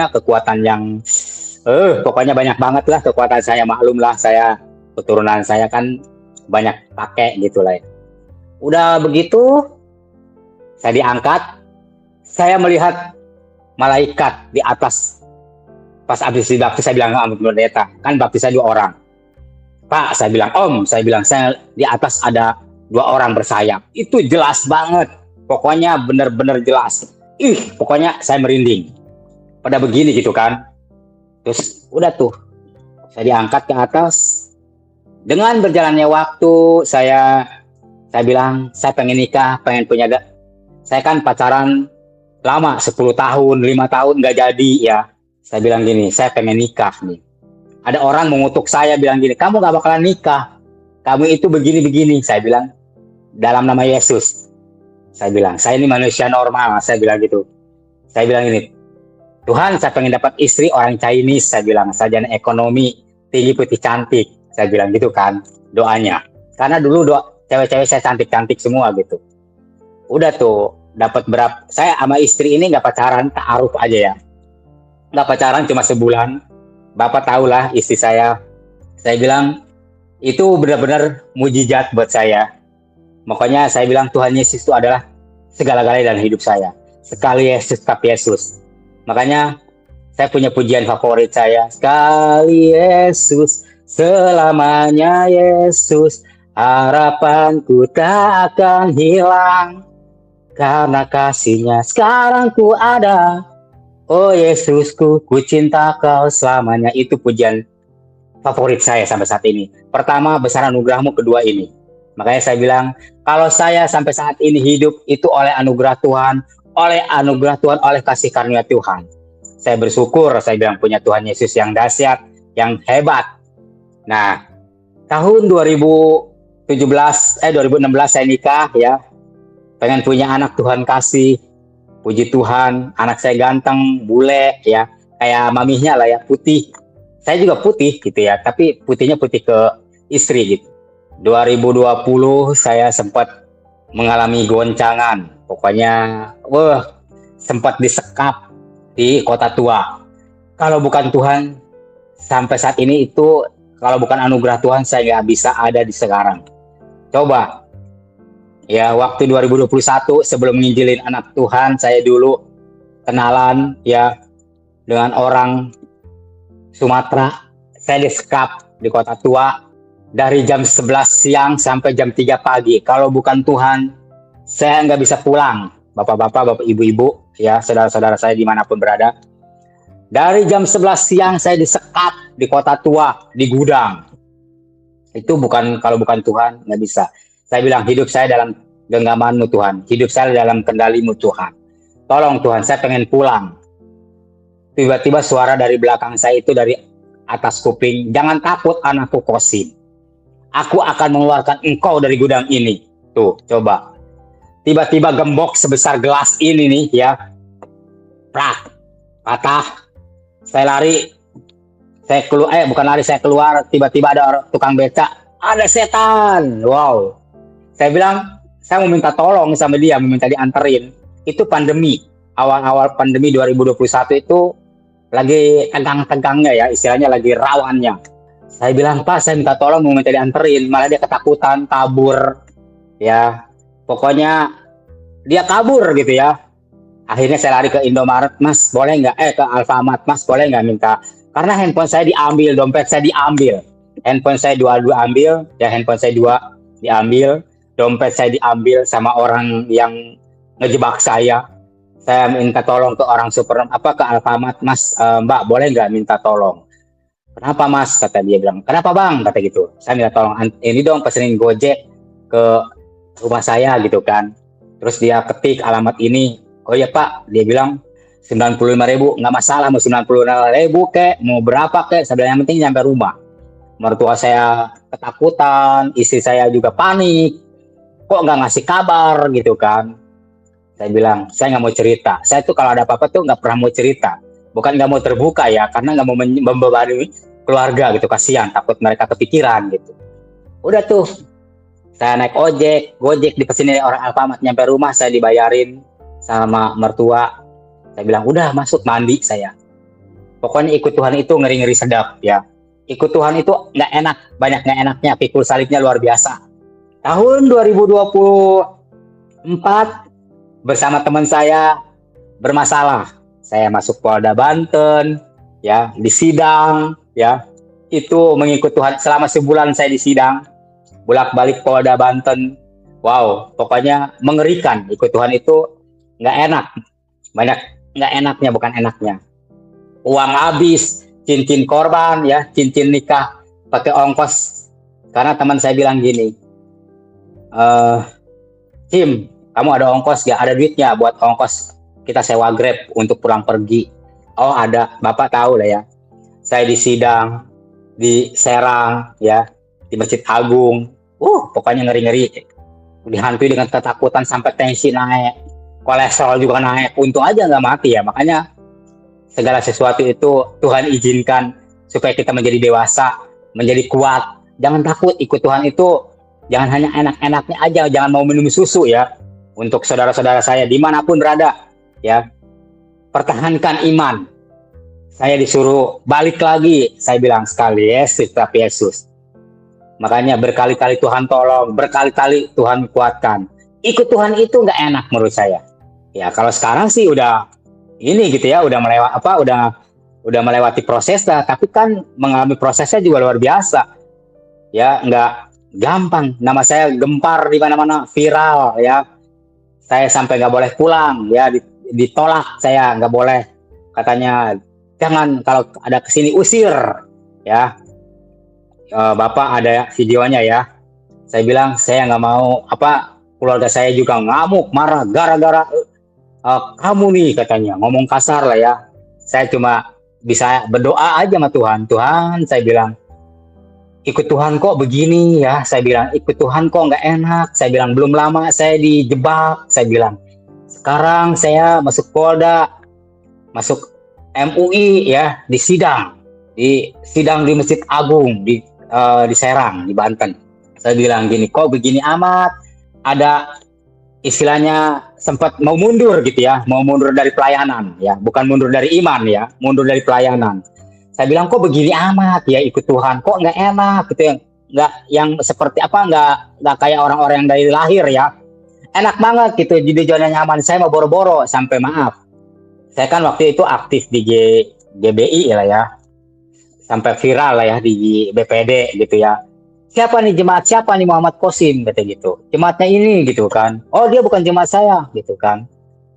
kekuatan yang pokoknya banyak banget lah kekuatan saya. Maklum lah, saya keturunan saya kan banyak pakai gitu lah ya. Udah begitu saya diangkat, saya melihat malaikat di atas. Pas habis dibaptis saya bilang, pendeta kan baptis saya 2 orang. Pak, saya bilang, Om, saya di atas ada 2 orang bersayap. Itu jelas banget. Pokoknya benar-benar jelas. Pokoknya saya merinding. Pada begini gitu kan. Terus udah tuh. Saya diangkat ke atas. Dengan berjalannya waktu, saya bilang, saya pengen nikah, pengen punya. Saya kan pacaran lama, 10 tahun, 5 tahun nggak jadi ya. Saya bilang gini, saya pengen nikah nih. Ada orang mengutuk saya bilang gini, kamu nggak bakalan nikah. Kamu itu begini-begini. Saya bilang, dalam nama Yesus. Saya bilang, saya ini manusia normal. Saya bilang gitu. Saya bilang gini, Tuhan, saya pengen dapat istri orang Chinese. Saya bilang, sarjana ekonomi, tinggi, putih, cantik. Saya bilang gitu kan, doanya. Karena dulu cewek-cewek saya cantik-cantik semua gitu. Udah tuh, dapat berapa. Saya sama istri ini nggak pacaran, ta'aruf aja ya. Nggak pacaran cuma sebulan. Bapak tahulah istri saya. Saya bilang, itu benar-benar mujizat buat saya. Makanya saya bilang Tuhan Yesus itu adalah segala-galanya dalam hidup saya. Sekali Yesus, tetap Yesus. Makanya saya punya pujian favorit saya. Sekali Yesus, selamanya Yesus. harapanku tak akan hilang, karena kasih-Nya sekarang ku ada. Oh Yesusku, ku cinta Kau selamanya. Itu pujian favorit saya sampai saat ini. Pertama, besar anugerah-Mu, kedua ini. Makanya saya bilang, kalau saya sampai saat ini hidup, itu oleh anugerah Tuhan, oleh kasih karunia Tuhan. Saya bersyukur, saya bilang punya Tuhan Yesus yang dahsyat, yang hebat. Nah, tahun 2016 saya nikah ya. Pengen punya anak, Tuhan kasih. Puji Tuhan, anak saya ganteng, bule ya, kayak mamihnya lah ya, putih. Saya juga putih gitu ya, tapi putihnya putih ke istri gitu. 2020 saya sempat mengalami goncangan. Pokoknya sempat disekap di kota tua. Kalau bukan Tuhan, sampai saat ini itu, kalau bukan anugerah Tuhan, saya nggak bisa ada di sekarang. Coba ya, waktu 2021 sebelum nginjilin anak Tuhan, saya dulu kenalan ya dengan orang Sumatera. Saya disekap di kota tua dari jam 11 siang sampai jam 3 pagi. Kalau bukan Tuhan, saya nggak bisa pulang. Bapak-bapak, bapak ibu-ibu, ya saudara-saudara saya dimanapun berada. Dari jam 11 siang saya disekap di kota tua, di gudang. Itu kalau bukan Tuhan, nggak bisa. Saya bilang, hidup saya dalam genggaman-Mu Tuhan. Hidup saya dalam kendali-Mu Tuhan. Tolong Tuhan, saya pengen pulang. Tiba-tiba suara dari belakang saya itu dari atas kuping, jangan takut anakku Kosin. Aku akan mengeluarkan engkau dari gudang ini. Tuh, coba. Tiba-tiba gembok sebesar gelas ini nih ya. Prak, patah. Saya lari. Saya keluar. Tiba-tiba ada orang tukang beca. Ada setan. Wow. Saya bilang, saya mau minta tolong sama dia, meminta dianterin. Itu pandemi. Awal-awal pandemi 2021 itu lagi tegang-tegangnya ya, istilahnya lagi rawannya. Saya bilang, Pak, saya minta tolong mau minta dianterin. Malah dia ketakutan, kabur. Ya, pokoknya dia kabur gitu ya. Akhirnya saya lari ke Indomaret, Mas, boleh nggak? Ke Alfamart, Mas, boleh nggak minta? Karena handphone saya diambil, dompet saya diambil. Handphone saya dua ambil, ya handphone saya dua diambil. Dompet saya diambil sama orang yang ngejebak saya. Saya minta tolong ke orang ke Alfamart, Mas, Mbak, boleh nggak minta tolong? Kenapa Mas? Kata dia bilang. Kenapa Bang? Kata gitu. Saya minta tolong, ini dong pesenin Gojek ke rumah saya gitu kan. Terus dia ketik alamat ini. Oh iya Pak, dia bilang 95.000, nggak masalah mau 95.000 kek, mau berapa kek, sebenarnya yang penting nyampe rumah. Mertua saya ketakutan, istri saya juga panik. Kok nggak ngasih kabar gitu kan? Saya bilang, saya nggak mau cerita. Saya tuh kalau ada apa-apa tuh nggak pernah mau cerita. Bukan nggak mau terbuka ya, karena nggak mau membebani keluarga gitu, kasihan, takut mereka kepikiran gitu. Udah tuh, saya naik Gojek dipesenin orang Alfamart, nyampe rumah saya dibayarin sama mertua. Saya bilang, udah masuk mandi saya. Pokoknya ikut Tuhan itu ngeri-ngeri sedap ya. Ikut Tuhan itu nggak enak, banyak nggak enaknya, pikul salibnya luar biasa. Tahun 2024 bersama teman saya bermasalah. Saya masuk Polda Banten, ya di sidang, ya itu mengikut Tuhan selama sebulan saya di sidang, bolak-balik Polda Banten. Wow, pokoknya mengerikan. Ikut Tuhan itu nggak enak, banyak nggak enaknya, bukan enaknya. Uang habis, cincin korban, ya cincin nikah pakai ongkos. Karena teman saya bilang gini, Tim, kamu ada ongkos gak? Ada duitnya buat ongkos kita sewa Grab untuk pulang pergi. Oh ada, Bapak tahu lah ya. Saya di sidang, di Serang, ya, di Masjid Agung. Pokoknya ngeri-ngeri. Dihantui dengan ketakutan sampai tensi naik, kolesterol juga naik. Untung aja nggak mati ya. Makanya segala sesuatu itu Tuhan izinkan supaya kita menjadi dewasa, menjadi kuat. Jangan takut, ikut Tuhan itu jangan hanya enak-enaknya aja, jangan mau minum susu ya. Untuk saudara-saudara saya dimanapun berada, ya, pertahankan iman. Saya disuruh balik lagi, saya bilang sekali Yesus tapi Yesus. Makanya berkali-kali Tuhan tolong, berkali-kali Tuhan kuatkan. Ikut Tuhan itu nggak enak menurut saya. Ya kalau sekarang sih udah ini gitu ya, udah melewati proses lah. Tapi kan mengalami prosesnya juga luar biasa. Ya nggak gampang, nama saya gempar di mana-mana, viral ya. Saya sampai nggak boleh pulang ya, ditolak saya nggak boleh, katanya jangan kalau ada kesini usir ya. Bapak ada videonya ya. Saya bilang saya nggak mau, keluarga saya juga ngamuk marah gara-gara kamu nih, katanya ngomong kasar lah ya. Saya cuma bisa berdoa aja sama Tuhan. Tuhan, saya bilang, ikut Tuhan kok begini ya. Saya bilang, ikut Tuhan kok nggak enak. Saya bilang, belum lama saya dijebak. Saya bilang, sekarang saya masuk Polda, masuk MUI ya, di sidang di Masjid Agung di Serang, di Banten. Saya bilang gini, kok begini amat, ada istilahnya sempat mau mundur gitu ya, mau mundur dari pelayanan ya, bukan mundur dari iman ya, mundur dari pelayanan. Saya bilang, kok begini amat ya, ikut Tuhan kok nggak enak gitu ya, nggak yang seperti nggak kayak orang-orang yang dari lahir ya, enak banget gitu, jadi zona nyaman. Saya mau boro-boro sampai maaf, saya kan waktu itu aktif di GBI lah ya, sampai viral lah ya di BPD gitu ya. Siapa nih jemaat, siapa nih Muhammad Qasim, kata gitu. Jemaatnya ini gitu kan. Oh, dia bukan jemaat saya gitu kan.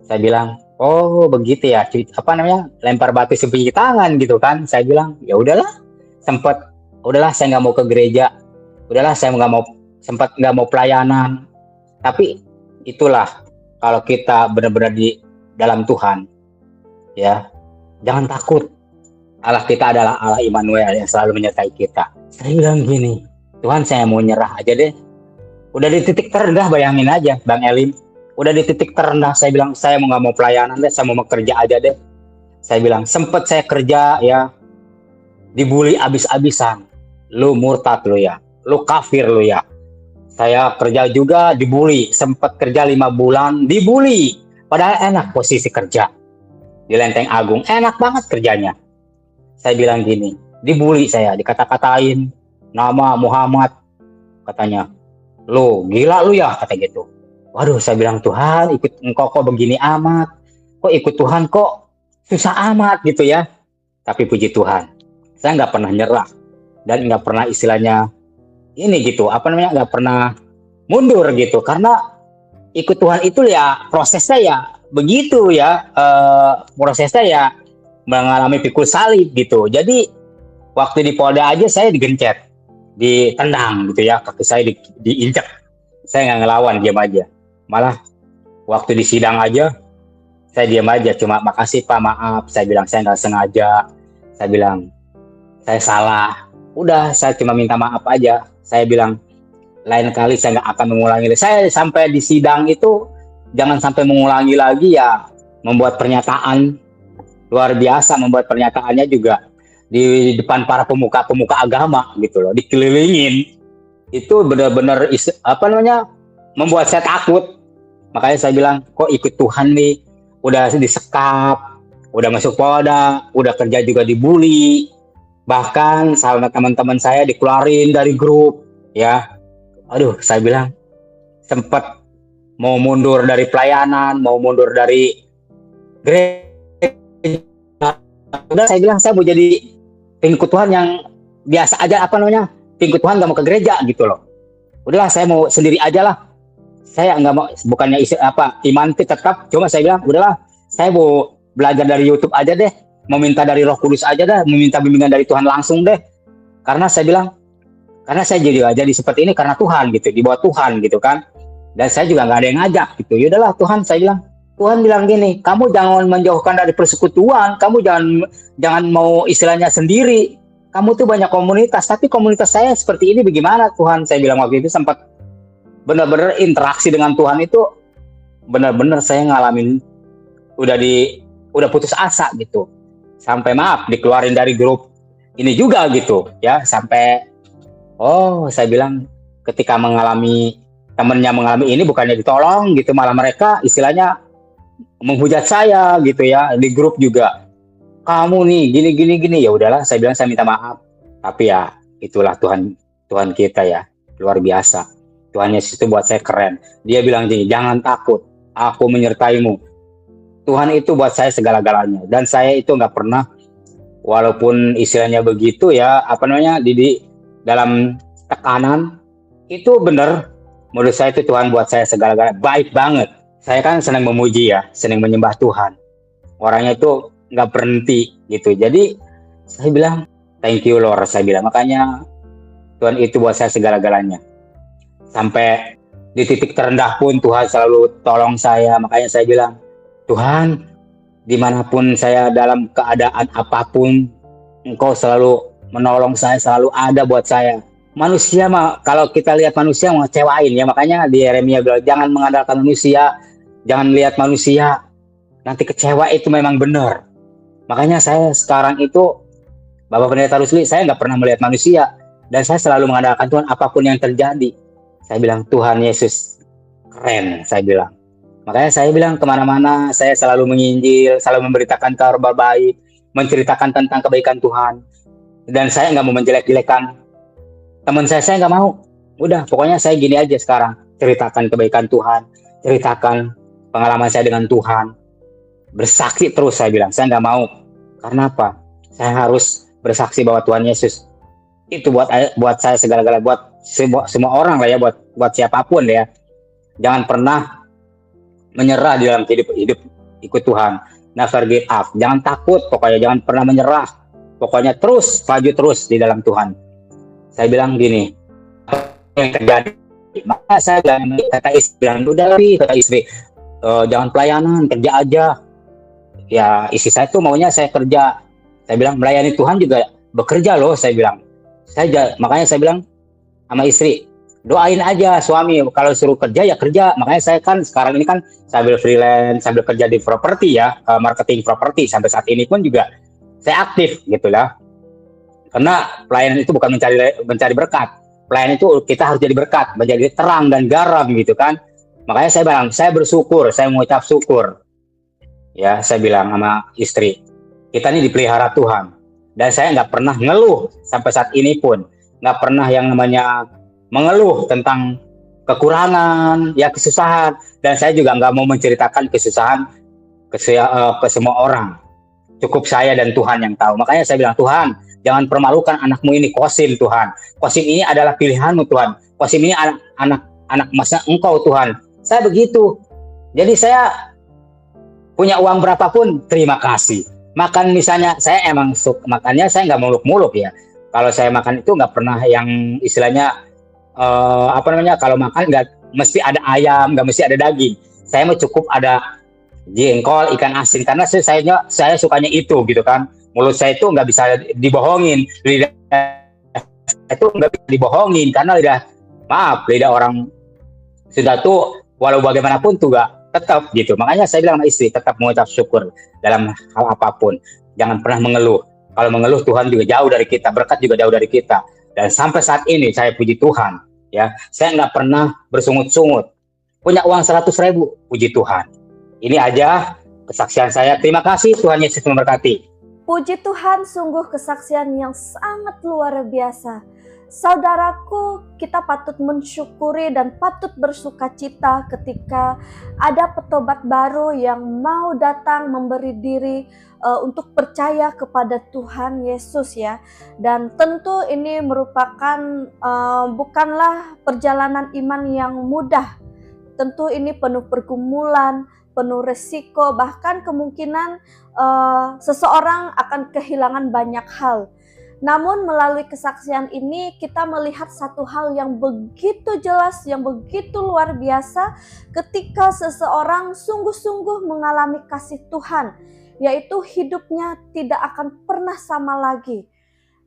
Saya bilang, oh begitu ya, lempar batu sembunyi tangan gitu kan. Saya bilang, ya udahlah, udahlah saya nggak mau ke gereja, udahlah saya nggak mau pelayanan. Tapi itulah, kalau kita benar-benar di dalam Tuhan ya, jangan takut. Allah kita adalah Allah Immanuel yang selalu menyertai kita. Saya bilang gini, Tuhan saya mau nyerah aja deh. Udah di titik terendah, bayangin aja Bang Elim. Udah di titik terendah, saya bilang saya nggak mau pelayanan deh, saya mau kerja aja deh. Saya bilang, sempet saya kerja ya, dibully abis-abisan. Lu murtad lu ya, lu kafir lu ya. Saya kerja juga dibully, sempet kerja 5 bulan dibully. Padahal enak posisi kerja di Lenteng Agung, enak banget kerjanya. Saya bilang gini, dibully saya, dikata-katain nama Muhammad, katanya, lu gila lu ya, kata gitu. Waduh, saya bilang, Tuhan, ikut engkau kok begini amat, kok ikut Tuhan kok susah amat gitu ya. Tapi puji Tuhan, saya nggak pernah nyerah dan nggak pernah istilahnya ini gitu, nggak pernah mundur gitu, karena ikut Tuhan itu ya prosesnya ya begitu ya, prosesnya ya mengalami pikul salib gitu. Jadi waktu di Polda aja saya digencet, ditendang gitu ya, kaki saya diinjak. Saya nggak ngelawan, diam aja. Malah waktu di sidang aja saya diam aja, cuma makasih Pak, maaf. Saya bilang saya nggak sengaja. Saya bilang saya salah. Udah, saya cuma minta maaf aja. Saya bilang lain kali saya nggak akan mengulangi. Saya sampai di sidang itu jangan sampai mengulangi lagi ya, membuat pernyataan luar biasa, membuat pernyataannya juga di depan para pemuka agama gitu loh, dikelilingin. Itu benar-benar membuat saya takut. Makanya saya bilang, kok ikut Tuhan nih, udah disekap, udah masuk Polda, udah kerja juga dibully, bahkan sama teman-teman saya dikeluarin dari grup ya. Aduh, saya bilang sempat mau mundur dari pelayanan, mau mundur dari gereja. Udah, saya bilang saya mau jadi pengikut Tuhan yang biasa aja, pengikut Tuhan, nggak mau ke gereja gitu loh. Udahlah, saya mau sendiri aja lah. Saya nggak mau, bukannya iman tetap, cuma saya bilang udahlah, saya mau belajar dari YouTube aja deh, mau minta dari Roh Kudus aja deh, meminta bimbingan dari Tuhan langsung deh. Karena saya bilang, karena saya jadi seperti ini karena Tuhan gitu, di bawah Tuhan gitu kan. Dan saya juga nggak ada yang ngajak gitu. Ya udahlah Tuhan, saya bilang, Tuhan bilang gini, kamu jangan menjauhkan dari persekutuan, kamu jangan mau istilahnya sendiri. Kamu tuh banyak komunitas, tapi komunitas saya seperti ini bagaimana Tuhan? Saya bilang waktu itu sempat benar-benar interaksi dengan Tuhan itu benar-benar saya ngalamin udah putus asa gitu. Sampai maaf dikeluarin dari grup ini juga gitu ya, sampai saya bilang ketika temennya mengalami ini bukannya ditolong gitu, malah mereka istilahnya menghujat saya gitu ya di grup juga. Kamu nih gini. Ya udahlah, saya bilang saya minta maaf. Tapi ya itulah Tuhan kita ya, luar biasa. Tuhan Yesus itu buat saya keren. Dia bilang gini, jangan takut, aku menyertaimu. Tuhan itu buat saya segala-galanya. Dan saya itu nggak pernah, walaupun istilahnya begitu ya, di dalam tekanan, itu benar. Menurut saya itu Tuhan buat saya segala-galanya baik banget. Saya kan senang memuji ya, senang menyembah Tuhan. Orangnya itu nggak berhenti gitu. Jadi saya bilang thank you Lord, saya bilang. Makanya Tuhan itu buat saya segala-galanya. Sampai di titik terendah pun Tuhan selalu tolong saya. Makanya saya bilang, Tuhan, dimanapun saya dalam keadaan apapun, Engkau selalu menolong saya, selalu ada buat saya. Manusia mah, kalau kita lihat manusia mau ngecewain ya. Makanya di Yeremia bilang, jangan mengandalkan manusia, jangan lihat manusia, nanti kecewa. Itu memang benar. Makanya saya sekarang itu, Bapak Pendeta Rusli, saya nggak pernah melihat manusia. Dan saya selalu mengandalkan Tuhan apapun yang terjadi. Saya bilang, Tuhan Yesus keren, saya bilang. Makanya saya bilang kemana-mana, saya selalu menginjil, selalu memberitakan kabar baik, menceritakan tentang kebaikan Tuhan. Dan saya nggak mau menjelek-jelekan teman saya nggak mau. Udah, pokoknya saya gini aja sekarang. Ceritakan kebaikan Tuhan, ceritakan pengalaman saya dengan Tuhan. Bersaksi terus, saya bilang. Saya nggak mau. Karena apa? Saya harus bersaksi bahwa Tuhan Yesus itu buat saya segala-galanya, buat semua orang lah ya, buat siapapun ya. Jangan pernah menyerah di dalam hidup ikut Tuhan. Never give up. Jangan takut, pokoknya jangan pernah menyerah. Pokoknya terus maju terus di dalam Tuhan. Saya bilang gini, apa yang terjadi? Maka saya bilang, kata istri, udah lebih, kata istri, jangan pelayanan, kerja aja. Ya istri saya tuh maunya saya kerja. Saya bilang melayani Tuhan juga bekerja loh, saya bilang. Makanya saya bilang sama istri, doain aja suami, kalau suruh kerja ya kerja. Makanya saya kan sekarang ini kan sambil freelance, sambil kerja di properti ya, marketing properti. Sampai saat ini pun juga saya aktif gitu lah. Karena pelayanan itu bukan mencari berkat. Pelayanan itu kita harus jadi berkat, menjadi terang dan garam gitu kan. Makanya saya bilang, saya bersyukur, saya mengucap syukur. Ya, saya bilang sama istri, kita ini dipelihara Tuhan. Dan saya nggak pernah ngeluh sampai saat ini pun. Nggak pernah yang namanya mengeluh tentang kekurangan, ya kesusahan. Dan saya juga nggak mau menceritakan kesusahan ke semua orang. Cukup saya dan Tuhan yang tahu. Makanya saya bilang, Tuhan, jangan permalukan anakmu ini, Kosim Tuhan. Kosim ini adalah pilihanmu Tuhan. Kosim ini anak emasnya Engkau Tuhan. Saya begitu. Jadi saya punya uang berapapun, terima kasih. Makan misalnya, saya emang makannya saya nggak muluk-muluk ya. Kalau saya makan itu nggak pernah yang istilahnya kalau makan nggak mesti ada ayam, nggak mesti ada daging. Saya mau cukup ada jengkol, ikan asin, karena saya sukanya itu gitu kan. Mulut saya itu nggak bisa dibohongin, lidah itu nggak bisa dibohongin karena lidah orang sudah tuh walau bagaimanapun tuh nggak tetap gitu. Makanya saya bilang sama istri, tetap mengucap syukur dalam hal apapun. Jangan pernah mengeluh. Kalau mengeluh Tuhan juga jauh dari kita, berkat juga jauh dari kita. Dan sampai saat ini saya puji Tuhan, ya saya nggak pernah bersungut-sungut. Punya uang 100.000, puji Tuhan. Ini aja kesaksian saya. Terima kasih, Tuhan Yesus memberkati. Puji Tuhan, sungguh kesaksian yang sangat luar biasa. Saudaraku, kita patut mensyukuri dan patut bersuka cita ketika ada petobat baru yang mau datang memberi diri untuk percaya kepada Tuhan Yesus ya. Dan tentu ini merupakan bukanlah perjalanan iman yang mudah. Tentu ini penuh pergumulan, penuh resiko, bahkan kemungkinan seseorang akan kehilangan banyak hal. Namun melalui kesaksian ini kita melihat satu hal yang begitu jelas, yang begitu luar biasa ketika seseorang sungguh-sungguh mengalami kasih Tuhan, yaitu hidupnya tidak akan pernah sama lagi.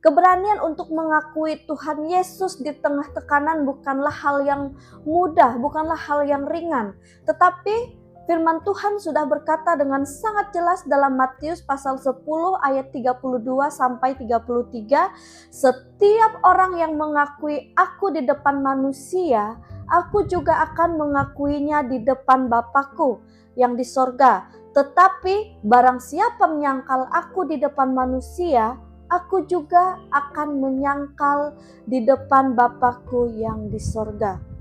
Keberanian untuk mengakui Tuhan Yesus di tengah tekanan bukanlah hal yang mudah, bukanlah hal yang ringan, tetapi firman Tuhan sudah berkata dengan sangat jelas dalam Matius pasal 10 ayat 32 sampai 33, setiap orang yang mengakui aku di depan manusia, aku juga akan mengakuinya di depan Bapakku yang di sorga. Tetapi barang siapa menyangkal aku di depan manusia, aku juga akan menyangkal di depan Bapakku yang di sorga.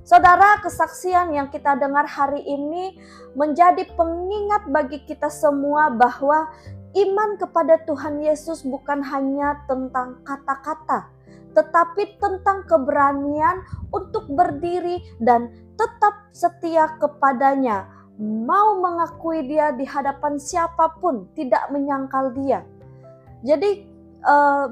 Saudara, kesaksian yang kita dengar hari ini menjadi pengingat bagi kita semua bahwa iman kepada Tuhan Yesus bukan hanya tentang kata-kata, tetapi tentang keberanian untuk berdiri dan tetap setia kepadanya, mau mengakui dia di hadapan siapapun, tidak menyangkal dia. Jadi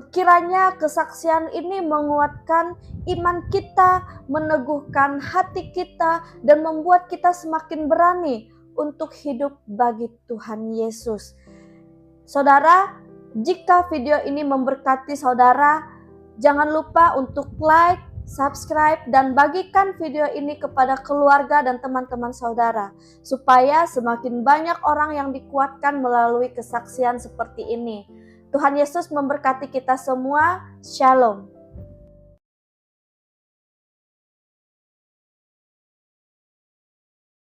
kiranya kesaksian ini menguatkan iman kita, meneguhkan hati kita, dan membuat kita semakin berani untuk hidup bagi Tuhan Yesus. Saudara, jika video ini memberkati saudara, jangan lupa untuk like, subscribe, dan bagikan video ini kepada keluarga dan teman-teman saudara, supaya semakin banyak orang yang dikuatkan melalui kesaksian seperti ini. Tuhan Yesus memberkati kita semua. Shalom.